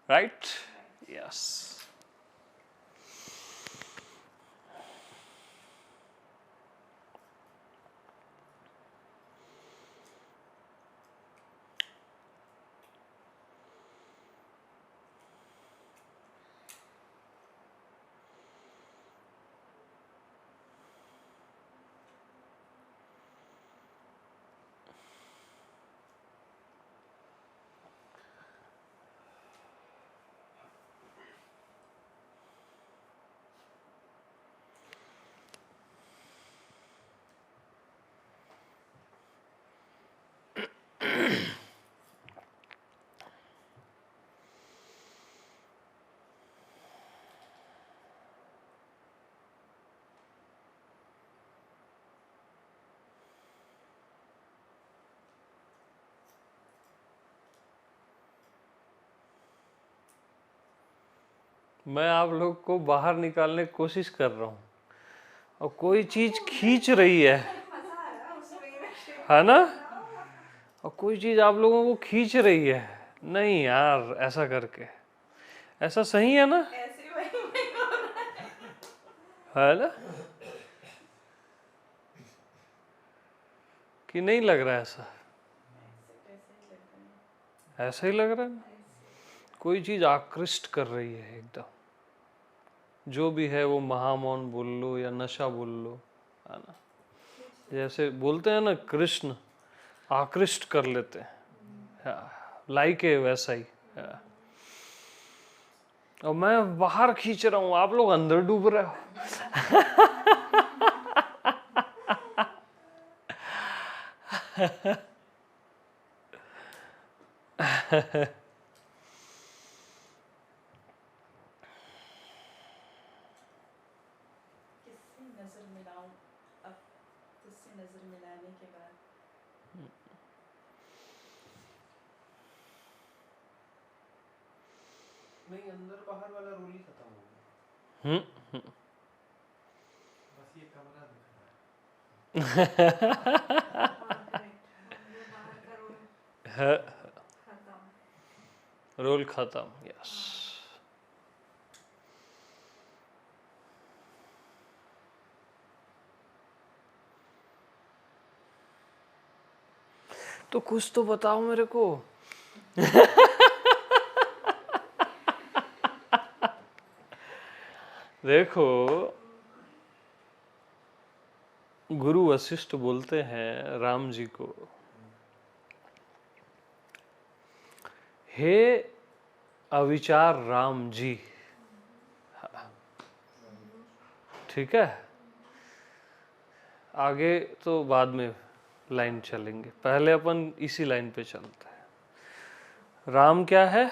Speaker 1: राइट? यस। मैं आप लोग को बाहर निकालने की कोशिश कर रहा हूँ और कोई चीज खींच रही है ना, और कोई चीज आप लोगों को खींच रही है। नहीं यार, ऐसा करके ऐसा सही है ना, है ना, कि नहीं लग रहा है ऐसा? ऐसा ही लग रहा है ना, कोई चीज आकृष्ट कर रही है एकदम। जो भी है वो महामौन बोल लो या नशा बोल लो, है ना, जैसे बोलते हैं ना कृष्ण आकृष्ट कर लेते हैं, लाइक है वैसा ही है। और मैं बाहर खींच रहा हूँ, आप लोग अंदर डूब रहे हो।
Speaker 6: किससे नजर मिलाऊं अब, किससे नजर मिलाने के बाद
Speaker 3: नहीं, अंदर बाहर वाला रोल ही खत्म हो गया। बस ये कमरा दिख रहा
Speaker 1: है। रोल खत्म, यस। तो कुछ तो बताओ मेरे को। देखो, गुरु वशिष्ठ बोलते हैं राम जी को, हे अविचार राम जी। ठीक है, आगे तो बाद में लाइन चलेंगे, पहले अपन इसी लाइन पे चलते हैं। राम क्या है?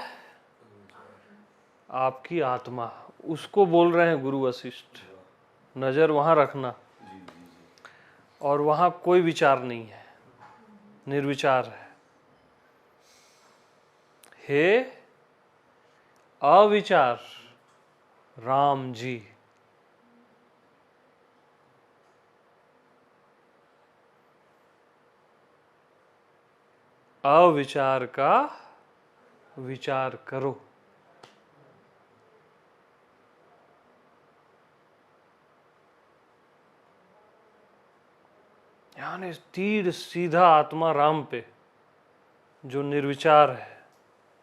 Speaker 1: आपकी आत्मा, उसको बोल रहे हैं गुरु वशिष्ठ। नजर वहां रखना, और वहां कोई विचार नहीं है, निर्विचार है। हे अविचार राम जी। अविचार का विचार करो। यानी तीर सीधा आत्मा राम पे, जो निर्विचार है,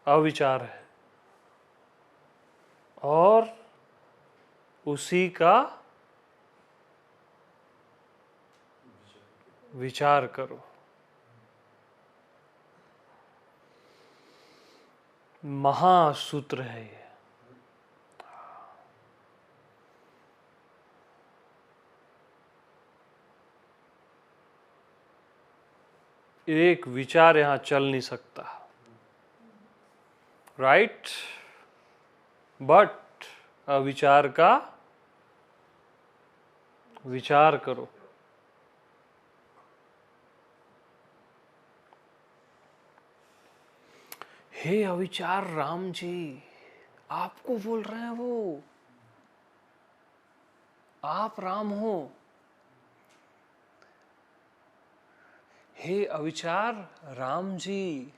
Speaker 1: अविचार है, और उसी का विचार करो। महासूत्र है ये। एक विचार यहां चल नहीं सकता, राइट? बट अविचार का विचार करो। हे अविचार राम जी, आपको बोल रहे हैं वो, आप राम हो। हे अविचार राम जी,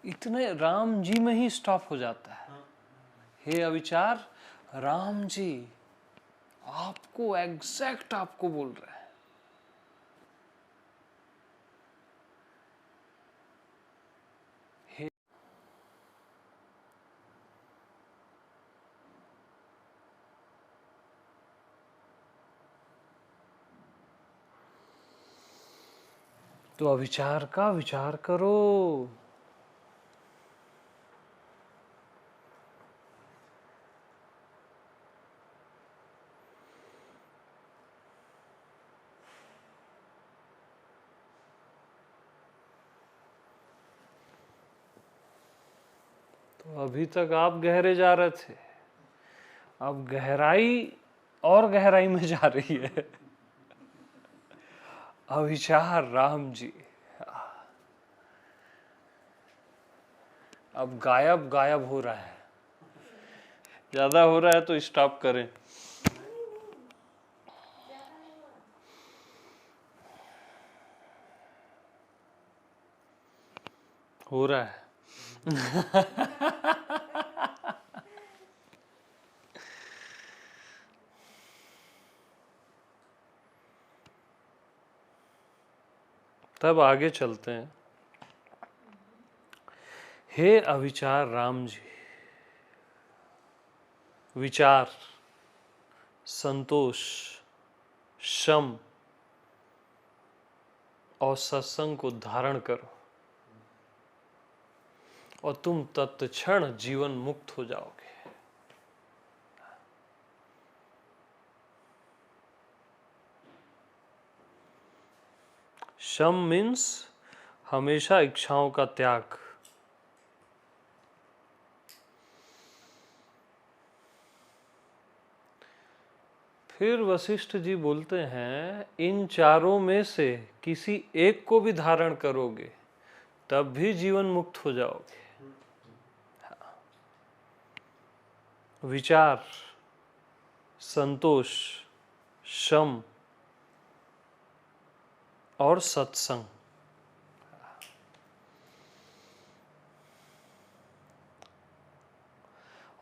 Speaker 1: इतने राम जी में ही स्टॉप हो जाता है। हे अविचार राम जी, आपको एग्जैक्ट आपको बोल रहे हैं। तो अविचार का विचार करो। तो अभी तक आप गहरे जा रहे थे, अब गहराई और गहराई में जा रही है। अविचार राम जी, अब गायब गायब हो रहा है, ज्यादा हो रहा है तो स्टॉप करें। हो रहा है। तब आगे चलते हैं। हे अविचार राम जी, विचार, संतोष, शम और सत्संग को धारण करो और तुम तत्क्षण जीवन मुक्त हो जाओगे। शम मीन्स हमेशा इच्छाओं का त्याग। फिर वशिष्ठ जी बोलते हैं, इन चारों में से किसी एक को भी धारण करोगे तब भी जीवन मुक्त हो जाओगे। विचार, संतोष, शम और सत्संग।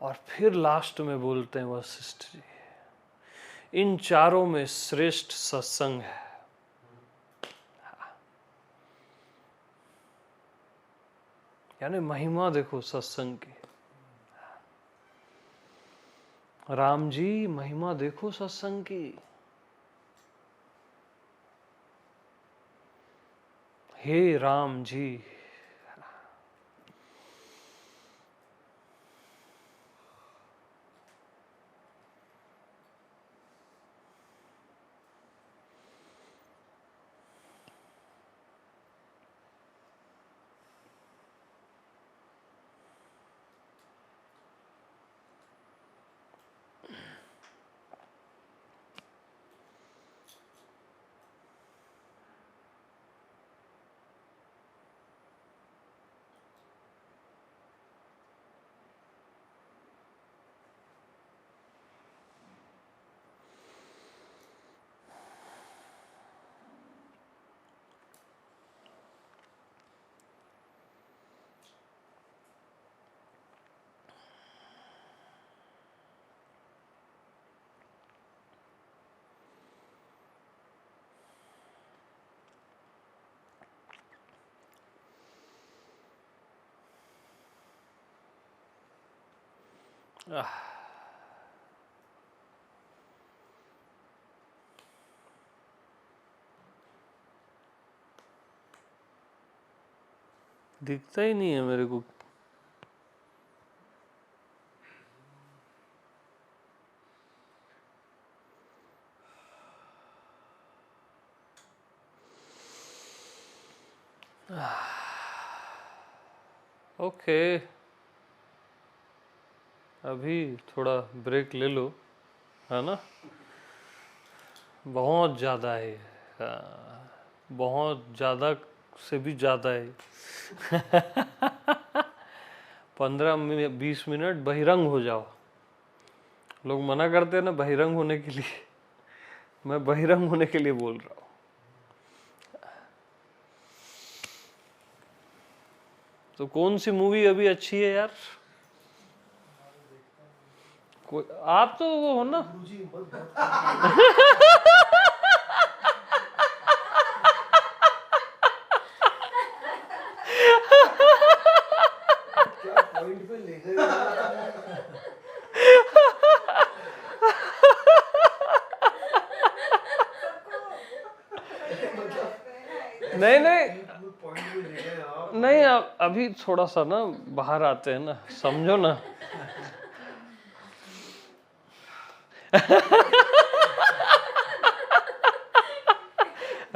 Speaker 1: और फिर लास्ट में बोलते हैं वशिष्ठ जी, इन चारों में श्रेष्ठ सत्संग है। यानी महिमा देखो सत्संग की। राम जी महिमा देखो सत्संग की। हे राम जी, दिखता ही नहीं है मेरे को। ओके, अभी थोड़ा ब्रेक ले लो, है ना। बहुत ज़्यादा है, बहुत ज़्यादा से भी ज़्यादा है। 15-20 मिनट बहिरंग हो जाओ। लोग मना करते हैं ना बहिरंग होने के लिए, मैं बहिरंग होने के लिए बोल रहा हूँ। तो कौन सी मूवी अभी अच्छी है यार? कोई आप तो वो हो ना।
Speaker 5: क्या पॉइंट पे ले गए
Speaker 1: नहीं नहीं
Speaker 5: पॉइंट पे ले गए आप।
Speaker 1: नहीं, अभी थोड़ा सा ना बाहर आते हैं ना, समझो ना।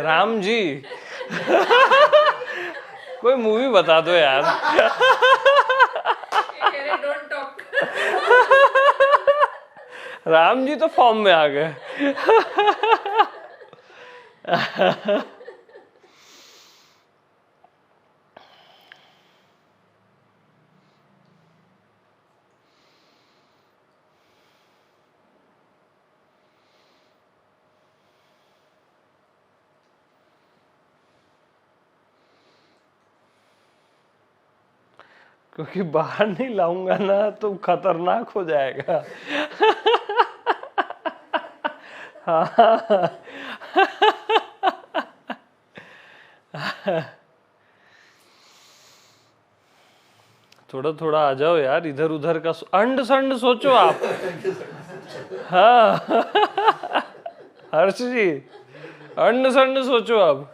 Speaker 1: राम जी कोई मूवी बता दो यार।
Speaker 4: Don't talk.
Speaker 1: राम जी तो फॉर्म में आ गए। क्योंकि बाहर नहीं लाऊंगा ना तो खतरनाक हो जाएगा। हाँ। थोड़ा थोड़ा आ जाओ यार, इधर उधर का अंड संड सोचो आप। हाँ। हर्ष जी, अंड संड सोचो अब।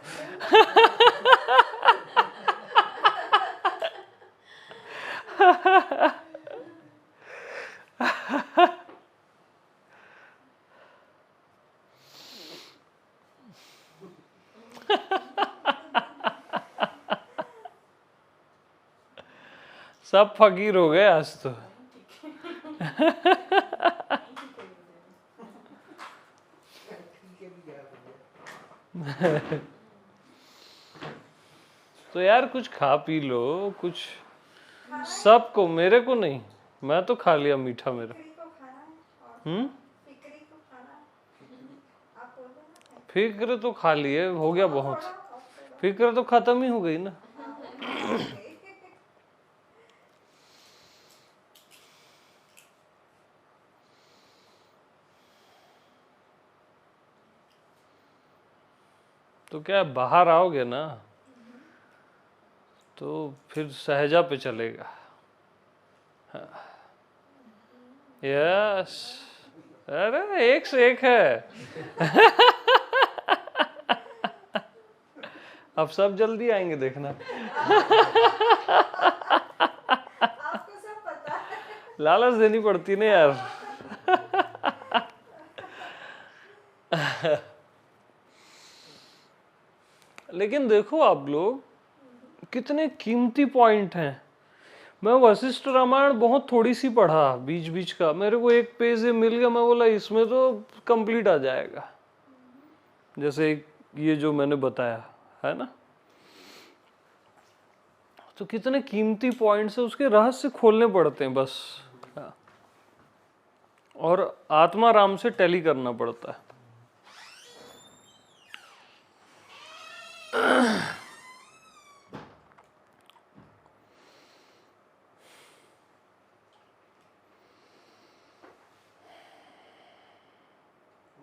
Speaker 1: सब फकीर हो गए आज तो। तो यार कुछ खा पी लो कुछ, सबको, मेरे को नहीं, मैं तो खा लिया मीठा मेरा। फिक्र तो खा लिए, हो गया बहुत। फिक्र तो खत्म ही हो गई ना। तो क्या बाहर आओगे ना तो फिर सहजा पे चलेगा। यस, अरे एक से एक है। अब सब जल्दी आएंगे देखना।
Speaker 6: आपको सब पता है।
Speaker 1: लालच देनी पड़ती ना यार। लेकिन देखो आप लोग कितने कीमती पॉइंट हैं। मैं वशिष्ठ रामायण बहुत थोड़ी सी पढ़ा, बीच बीच का मेरे को एक पेज मिल गया, मैं बोला इसमें तो कंप्लीट आ जाएगा। जैसे ये जो मैंने बताया है ना, तो कितने कीमती पॉइंट्स है, उसके रहस्य खोलने पड़ते हैं बस। और आत्मा राम से टैली करना पड़ता है।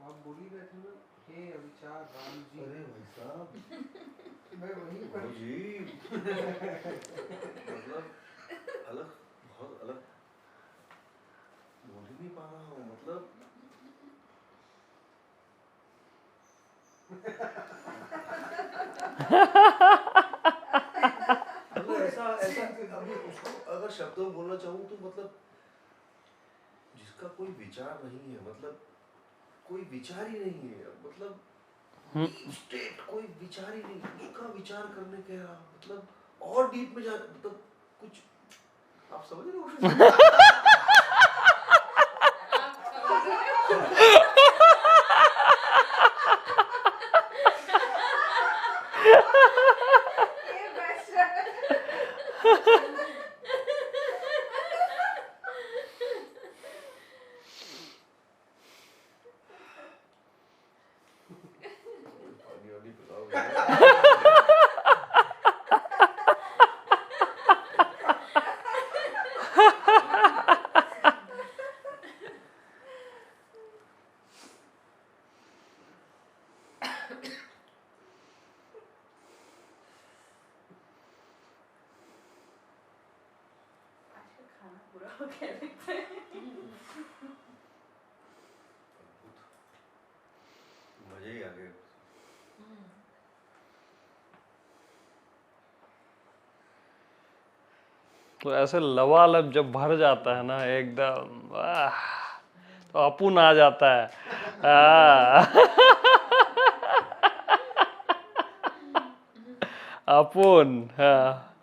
Speaker 3: आप बोल ही रहे थे ना, हे अविचार राम जी।
Speaker 5: अरे भाई साहब,
Speaker 3: मैं वहीं पर
Speaker 5: जी मतलब अलग, बहुत अलग बोल ही नहीं पा रहा हूँ, मतलब ऐसा ऐसा अभी उसको अगर शब्दों में बोलना चाहूँ तो मतलब जिसका कोई विचार नहीं है, मतलब कोई विचार ही नहीं है, मतलब डीप स्टेट कोई विचार ही नहीं, उसका विचार करने के मतलब और डीप में जा, मतलब कुछ आप समझ रहे हो?
Speaker 6: ये बेस्ट है।
Speaker 5: पानी वानी पिलाओ भैया।
Speaker 6: आज का खाना पूरा हो गया लगता है।
Speaker 5: मजे ही आ गए।
Speaker 1: तो ऐसे लवालब जब भर जाता है ना एकदम, वाह, तो अपुन आ जाता है। अपुन, हाँ।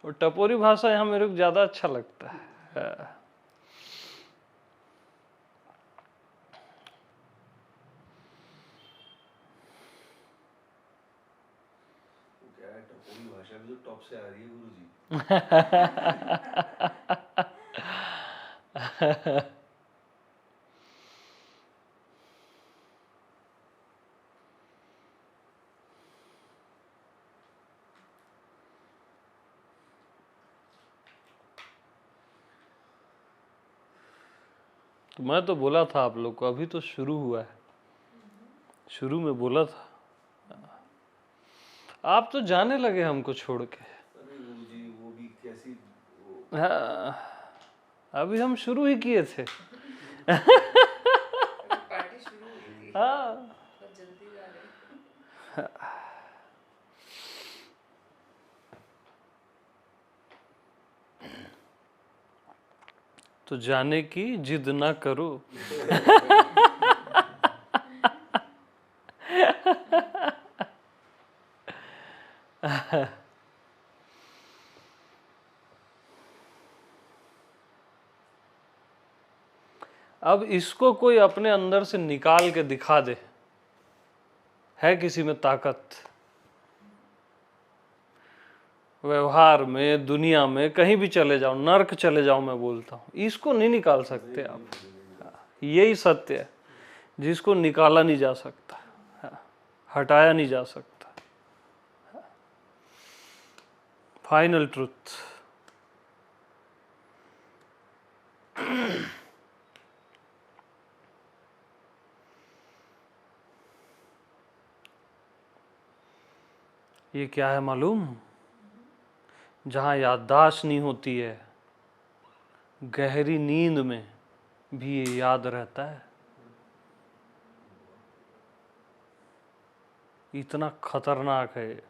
Speaker 1: और टपोरी भाषा यहाँ मेरे को ज्यादा अच्छा लगता है। हाँ।
Speaker 5: क्या है, टपोरी भाषा भी तो टॉप से आ रही है गुरुजी।
Speaker 1: तो मैं तो बोला था आप लोग को, अभी तो शुरू हुआ है, शुरू में बोला था। आप तो जाने लगे हमको छोड़ के।
Speaker 5: अरे गुरु जी वो भी कैसी
Speaker 1: हाँ, अभी हम शुरू ही किए थे।
Speaker 4: पार्टी शुरू हुई थी,
Speaker 1: हाँ,
Speaker 4: बहुत जल्दी जा रहे।
Speaker 1: तो जाने की जिद ना करो। अब इसको कोई अपने अंदर से निकाल के दिखा दे, है किसी में ताकत? व्यवहार में, दुनिया में, कहीं भी चले जाओ, नर्क चले जाओ, मैं बोलता हूं, इसको नहीं निकाल सकते आप। यही सत्य है जिसको निकाला नहीं जा सकता, हटाया नहीं जा सकता। Final truth. ये क्या है मालूम? जहां याददाश्त नहीं होती है, गहरी नींद में भी ये याद रहता है। इतना खतरनाक है।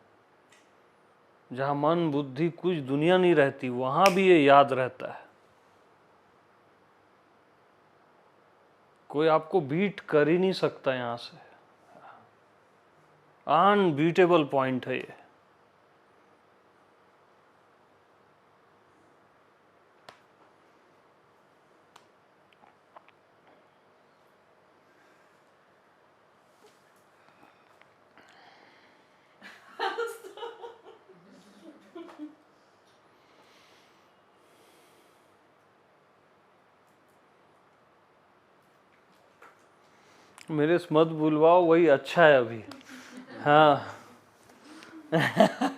Speaker 1: जहां मन बुद्धि कुछ दुनिया नहीं रहती, वहां भी ये याद रहता है। कोई आपको बीट कर ही नहीं सकता यहां से। अनबीटेबल पॉइंट है ये। मेरे से मत बुलवाओ, वही अच्छा है अभी। हाँ।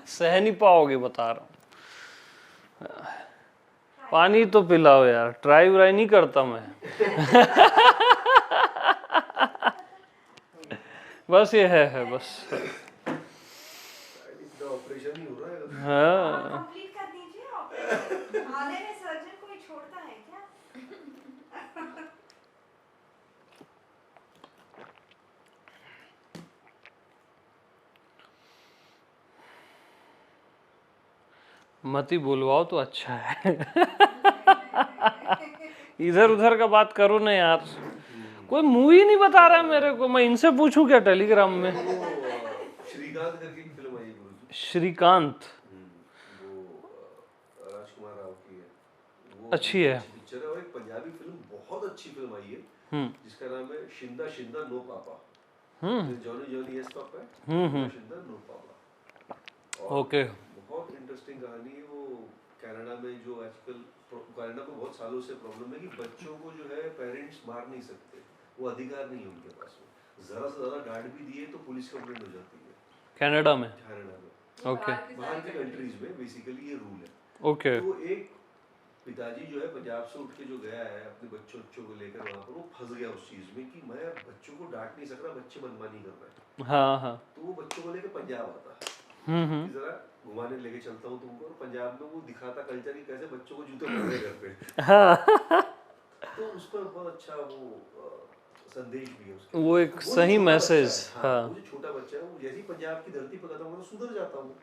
Speaker 1: सह नहीं पाओगे, बता रहा हूँ। पानी तो पिलाओ यार, ट्राई व्राई नहीं करता मैं। बस ये है बस।
Speaker 5: इतना ऑपरेशन ही हो रहा है।
Speaker 1: हाँ,
Speaker 6: कंप्लीट कर दीजिए ऑपरेशन। आधे में सर्जन कोई छोड़ता है क्या?
Speaker 1: मत ही बुलवाओ तो अच्छा है। इधर उधर का बात करो ना यार। कोई मूवी नहीं बता रहा मेरे को, मैं इनसे पूछूं क्या टेलीग्राम में?
Speaker 5: श्रीकांत करके एक फिल्म आई है गुरु जी।
Speaker 1: श्रीकांत,
Speaker 5: वो राजकुमार राव की है। वो
Speaker 1: अच्छी है।
Speaker 5: पिक्चर है और एक पंजाबी फिल्म बहुत अच्छी फिल्म आई है जिसका नाम है शिंदा शिंदा नो पापा। जॉनी जॉनी यस पापा है, शिंदा नो पापा।
Speaker 1: ओके।
Speaker 5: बहुत इंटरेस्टिंग कहानी है वो। कनाडा में जो आजकल कनाडा को बहुत सालों से प्रॉब्लम है कि बच्चों को जो है पेरेंट्स मार नहीं सकते, वो अधिकार नहीं है उनके पास में। जरा से ज्यादा डांट भी दिए तो पुलिस कंप्लेंट हो जाती है
Speaker 1: कनाडा में?
Speaker 5: कनाडा में।
Speaker 1: ओके।
Speaker 5: बाहर की कंट्रीज में बेसिकली ये रूल है।
Speaker 1: ओके।
Speaker 5: तो एक पिताजी जो है पंजाब से उठ के जो गया है अपने बच्चों को लेकर वहां पर, वो फंस गया उस चीज में कि मैं बच्चों को डांट नहीं सक रहा, बच्चे मनमानी कर रहे हैं।
Speaker 1: हाँ हाँ।
Speaker 5: तो वो बच्चों को लेकर पंजाब आता है कि जरा घुमाने लेके चलता हूँ तुमको। और पंजाब में वो दिखाता कल्चर की कैसे बच्चों को जूते पड़ रहे घर पे।
Speaker 1: हाँ।
Speaker 5: तो उस पर बहुत अच्छा वो संदेश भी है उसके।
Speaker 1: वो एक सही मैसेज। हाँ।
Speaker 5: वो जो छोटा बच्चा है वो जैसे ही पंजाब की धरती पर कदम होगा तो सुधर जाता हूँ।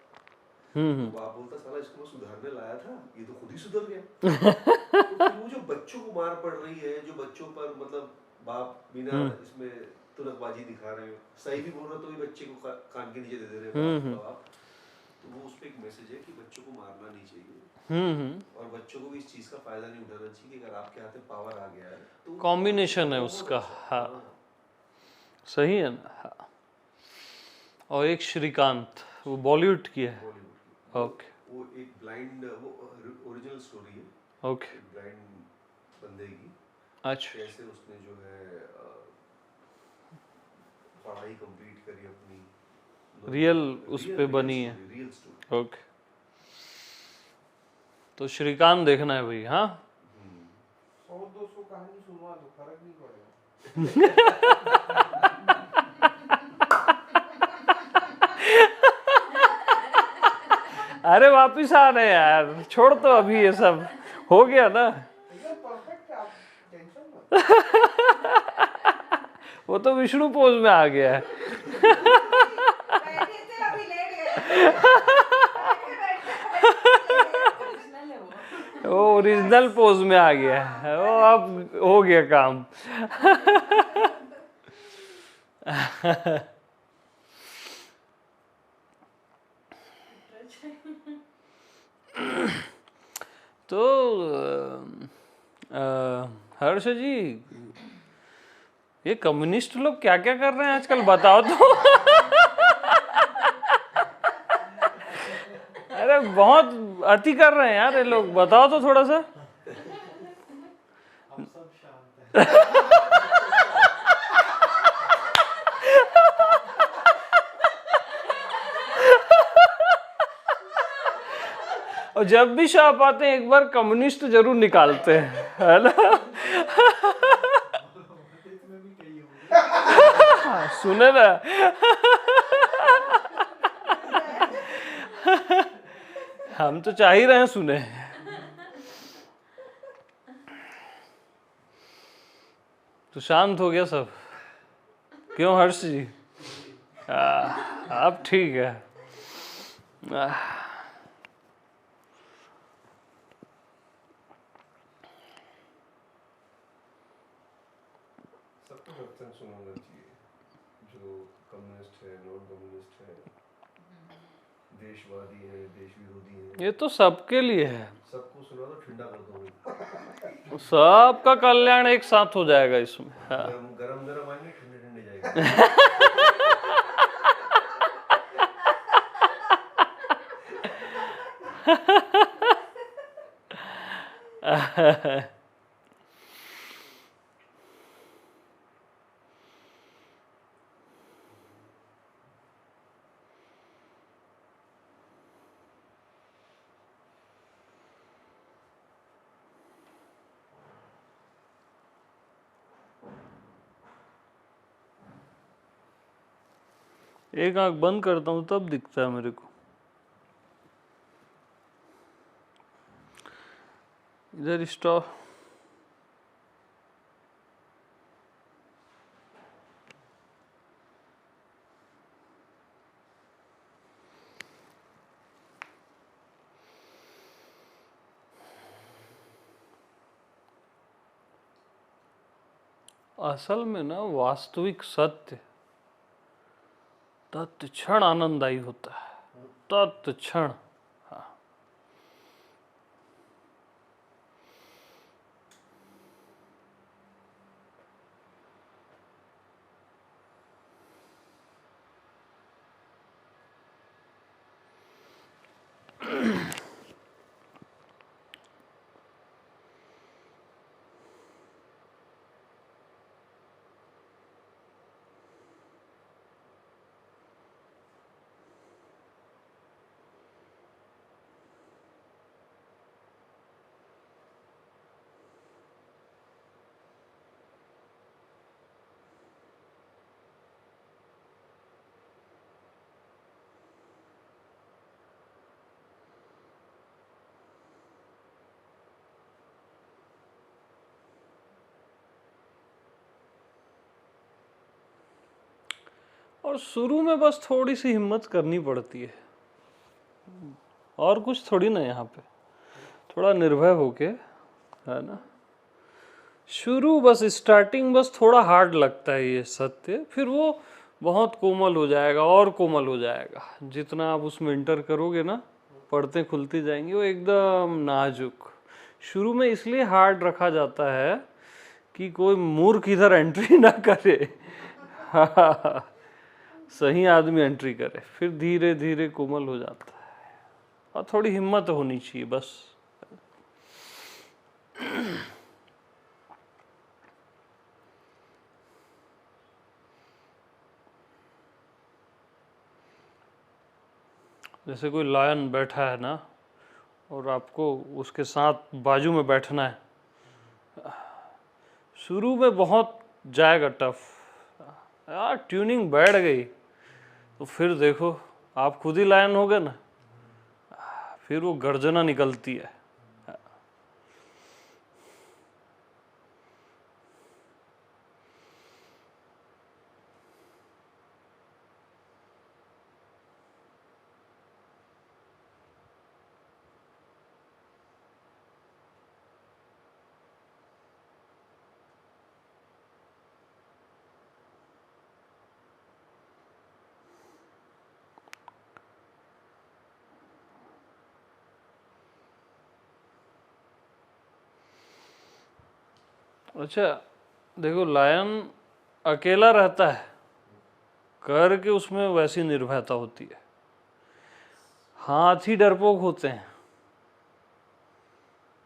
Speaker 5: तो बाप बोलता साला इसको मैं सुधारने लाया था, ये तो खुद ही सुधर गया। तो फिर वो जो बच्चों को मार पड़ रही है, जो बच्चों पर मतलब बाप बिना इसमें तुनकबाजी दिखा रहे हो, सही भी बोल रहे तो भी बच्चे को कान के नीचे दे दे रहे हैं बाप। तो वो उस पे एक मैसेज है कि बच्चों को मारना नहीं चाहिए और बच्चों को भी इस चीज का फायदा नहीं उठाना चाहिए कि अगर आपके हाथ में पावर आ गया है तो
Speaker 1: कॉम्बिनेशन है उसका। हाँ, सही है ना। हाँ। और एक श्रीकांत, वो बॉलीवुड की है। ओके।
Speaker 5: वो एक ब्लाइंड, वो ओरिजिनल स्टोरी है।
Speaker 1: ओके।
Speaker 5: ब्लाइंड बंदे की
Speaker 1: अच्छा।
Speaker 5: कैसे उसने जो है पढ़ाई कंप्लीट करी अपनी,
Speaker 1: रियल उस पे बनी है।
Speaker 5: Real story.
Speaker 1: ओके। तो श्रीकांत देखना है भाई। हाँ,
Speaker 3: 100-200 कहानी सुनवा दो, फर्क नहीं पड़ेगा।
Speaker 1: अरे वापिस आ रहे यार, छोड़ तो अभी ये सब हो गया ना।
Speaker 3: एकदम परफेक्ट है, आप टेंशन मत।
Speaker 1: वो तो विष्णु पोज में आ गया है।
Speaker 6: बैठे थे अभी लेट गए।
Speaker 4: ओरिजिनल है वो।
Speaker 1: वो ओरिजिनल पोज में आ गया है, वो अब हो गया काम। तो हर्ष जी, ये कम्युनिस्ट लोग क्या क्या कर रहे हैं आजकल, बताओ तो। अरे बहुत अति कर रहे हैं यार ये लोग, बताओ तो थोड़ा सा।
Speaker 3: हम सब शांत हैं।
Speaker 1: और जब भी शाप आते हैं एक बार कम्युनिस्ट जरूर निकालते हैं, है ना।
Speaker 3: इसमें भी कही होगी।
Speaker 1: सुने ना। हम तो चाह ही रहे हैं सुने। तो शांत हो गया सब, क्यों हर्ष जी? अब ठीक है।
Speaker 5: सबको वर्तन सुनाना चाहिए, जो कम्युनिस्ट है, नॉन कम्युनिस्ट है, देशवादी है, देश विरोधी है,
Speaker 1: ये तो सबके लिए है,
Speaker 5: सबको सुना दो, ठंडा कर दो।
Speaker 1: सबका कल्याण एक साथ हो जाएगा इसमें। हाँ।
Speaker 5: गरम गरम आएंगे, ठंडे ठंडे जाएंगे।
Speaker 1: एक आंख बंद करता हूं तब दिखता है मेरे को। इधर स्टॉप। असल में ना वास्तविक सत्य तत्क्षण आनंददायी होता है, तत्क्षण। हाँ। और शुरू में बस थोड़ी सी हिम्मत करनी पड़ती है, और कुछ थोड़ी ना। यहाँ पे थोड़ा निर्भय होके, है ना। शुरू बस स्टार्टिंग बस थोड़ा हार्ड लगता है ये सत्य, फिर वो बहुत कोमल हो जाएगा और कोमल हो जाएगा। जितना आप उसमें इंटर करोगे ना, पढ़ते खुलती जाएंगी, वो एकदम नाजुक। शुरू में इसलिए हार्ड रखा जाता है कि कोई मूर्ख इधर एंट्री ना करे। सही आदमी एंट्री करे, फिर धीरे धीरे कोमल हो जाता है। और थोड़ी हिम्मत होनी चाहिए बस। जैसे कोई लायन बैठा है ना, और आपको उसके साथ बाजू में बैठना है, शुरू में बहुत जाएगा टफ यार, ट्यूनिंग बैठ गई तो फिर देखो आप खुद ही लायन हो गए ना, फिर वो गर्जना निकलती है। अच्छा देखो, लायन अकेला रहता है करके उसमें वैसी निर्भयता होती है। हाथी डरपोक होते हैं,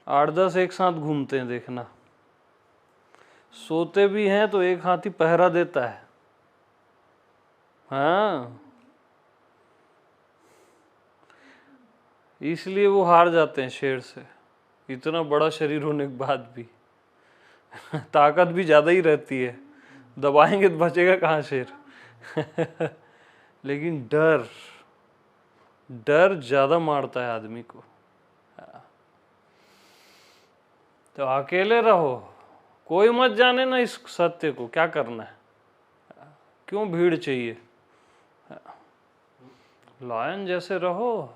Speaker 1: 8-10 एक साथ घूमते हैं, देखना सोते भी हैं तो एक हाथी पहरा देता है। हाँ, इसलिए वो हार जाते हैं शेर से, इतना बड़ा शरीर होने के बाद भी ताकत भी ज्यादा ही रहती है, दबाएंगे तो बचेगा कहाँ शेर लेकिन डर ज्यादा मारता है आदमी को। तो अकेले रहो, कोई मत जाने ना इस सत्य को, क्या करना है, क्यों भीड़ चाहिए। लायन जैसे रहो,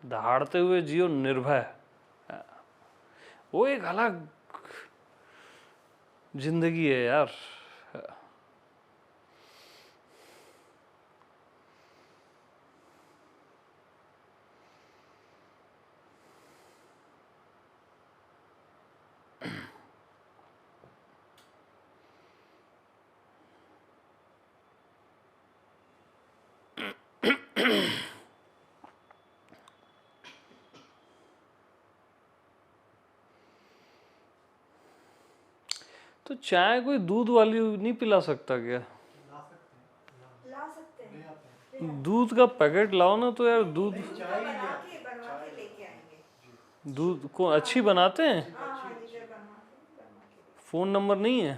Speaker 1: दहाड़ते हुए जियो, निर्भय, वो एक अलग जिंदगी है यार। तो चाय कोई दूध वाली नहीं पिला सकता क्या?
Speaker 6: ला सकते हैं।
Speaker 1: दूध का पैकेट लाओ ना, तो यार दूध
Speaker 6: बनवा के लेके आएंगे।
Speaker 1: दूध को अच्छी बनाते हैं।
Speaker 6: हाँ, इधर बनवा के
Speaker 1: फोन नंबर नहीं है?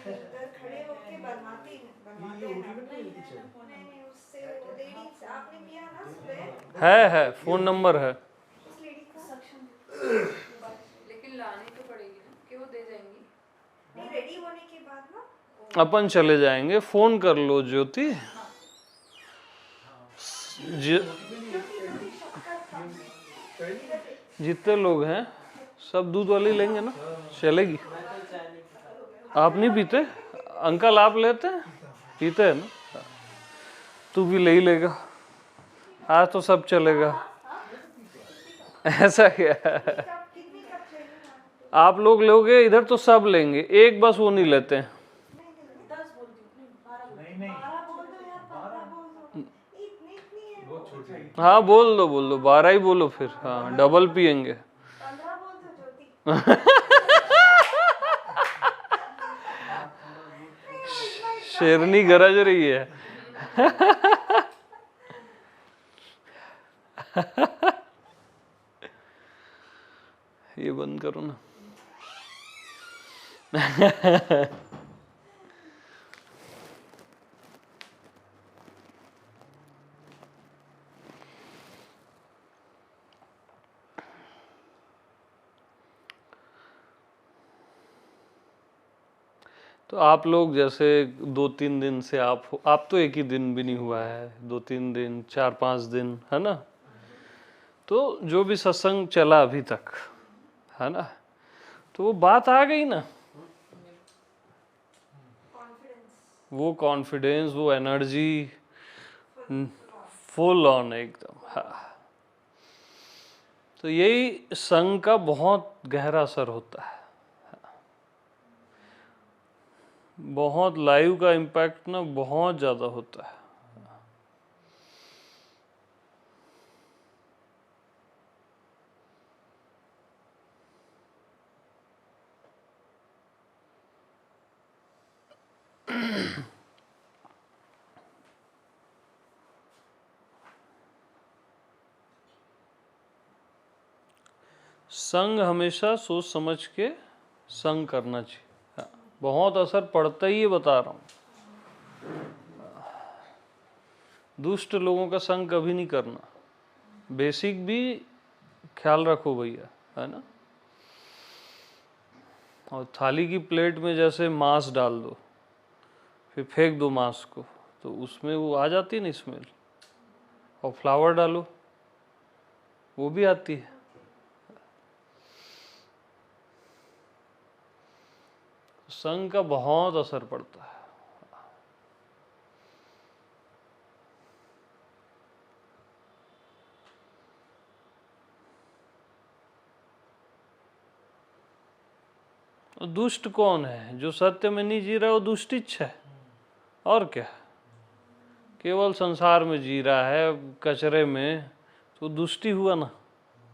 Speaker 6: उधर खड़े होके बनवाते हैं। नहीं, उससे वो लेडी आपने पिया ना सुबह,
Speaker 1: है फोन नंबर है।
Speaker 6: उस लेडी को सक्षम
Speaker 4: लेकिन लानी तो पड़ेगी ना, कि वो दे जाएंगी?
Speaker 6: नहीं, रेडी होने के बाद ना
Speaker 1: अपन चले जाएंगे, फोन कर लो ज्योति। जितने लोग हैं सब दूध वाली लेंगे ना, चलेगी। आप नहीं पीते अंकल? आप लेते हैं? पीते हैं ना? तू भी ले ही लेगा, आज तो सब चलेगा। ऐसा क्या है? आप लोग लोगे इधर तो सब लेंगे, एक बस वो नहीं लेते हैं।
Speaker 6: 10 बोल दो, नहीं 12 बोल दो यार, 15 बोल दो, इतनी है बहुत छोटी।
Speaker 1: हाँ बोल दो 12 ही बोलो फिर। हाँ, डबल पियेंगे।
Speaker 6: 15 बोल दो ज्योति।
Speaker 1: शेरनी गरज रही है ये बंद करो ना तो आप लोग जैसे 2-3 दिन से आप तो एक ही दिन भी नहीं हुआ है, 2-3 दिन 4-5 दिन, है ना? तो जो भी सत्संग चला अभी तक, है ना, तो वो बात आ गई ना, वो कॉन्फिडेंस, वो एनर्जी फुल ऑन एकदम। हाँ, तो यही संग का बहुत गहरा असर होता है, बहुत लाइव का इम्पैक्ट ना बहुत ज्यादा होता है। संग हमेशा सोच समझ के संग करना चाहिए। हाँ। बहुत असर पड़ता ही है, बता रहा हूँ। दुष्ट लोगों का संग कभी नहीं करना, बेसिक भी ख्याल रखो भैया, है ना। और थाली की प्लेट में जैसे मांस डाल दो, फिर फेंक दो मांस को, तो उसमें वो आ जाती है ना स्मेल। और फ्लावर डालो, वो भी आती है। संग का बहुत असर पड़ता है। दुष्ट कौन है? जो सत्य में नहीं जी रहा है वो दुष्टिच्छ है, और क्या। केवल संसार में जी रहा है, कचरे में, तो दुष्टि हुआ ना।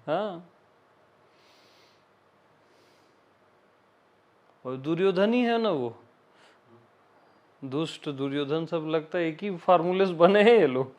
Speaker 1: हाँ, और दुर्योधन ही है ना वो। दुष्ट दुर्योधन सब लगता है एक ही फार्मूले से बने हैं ये लोग।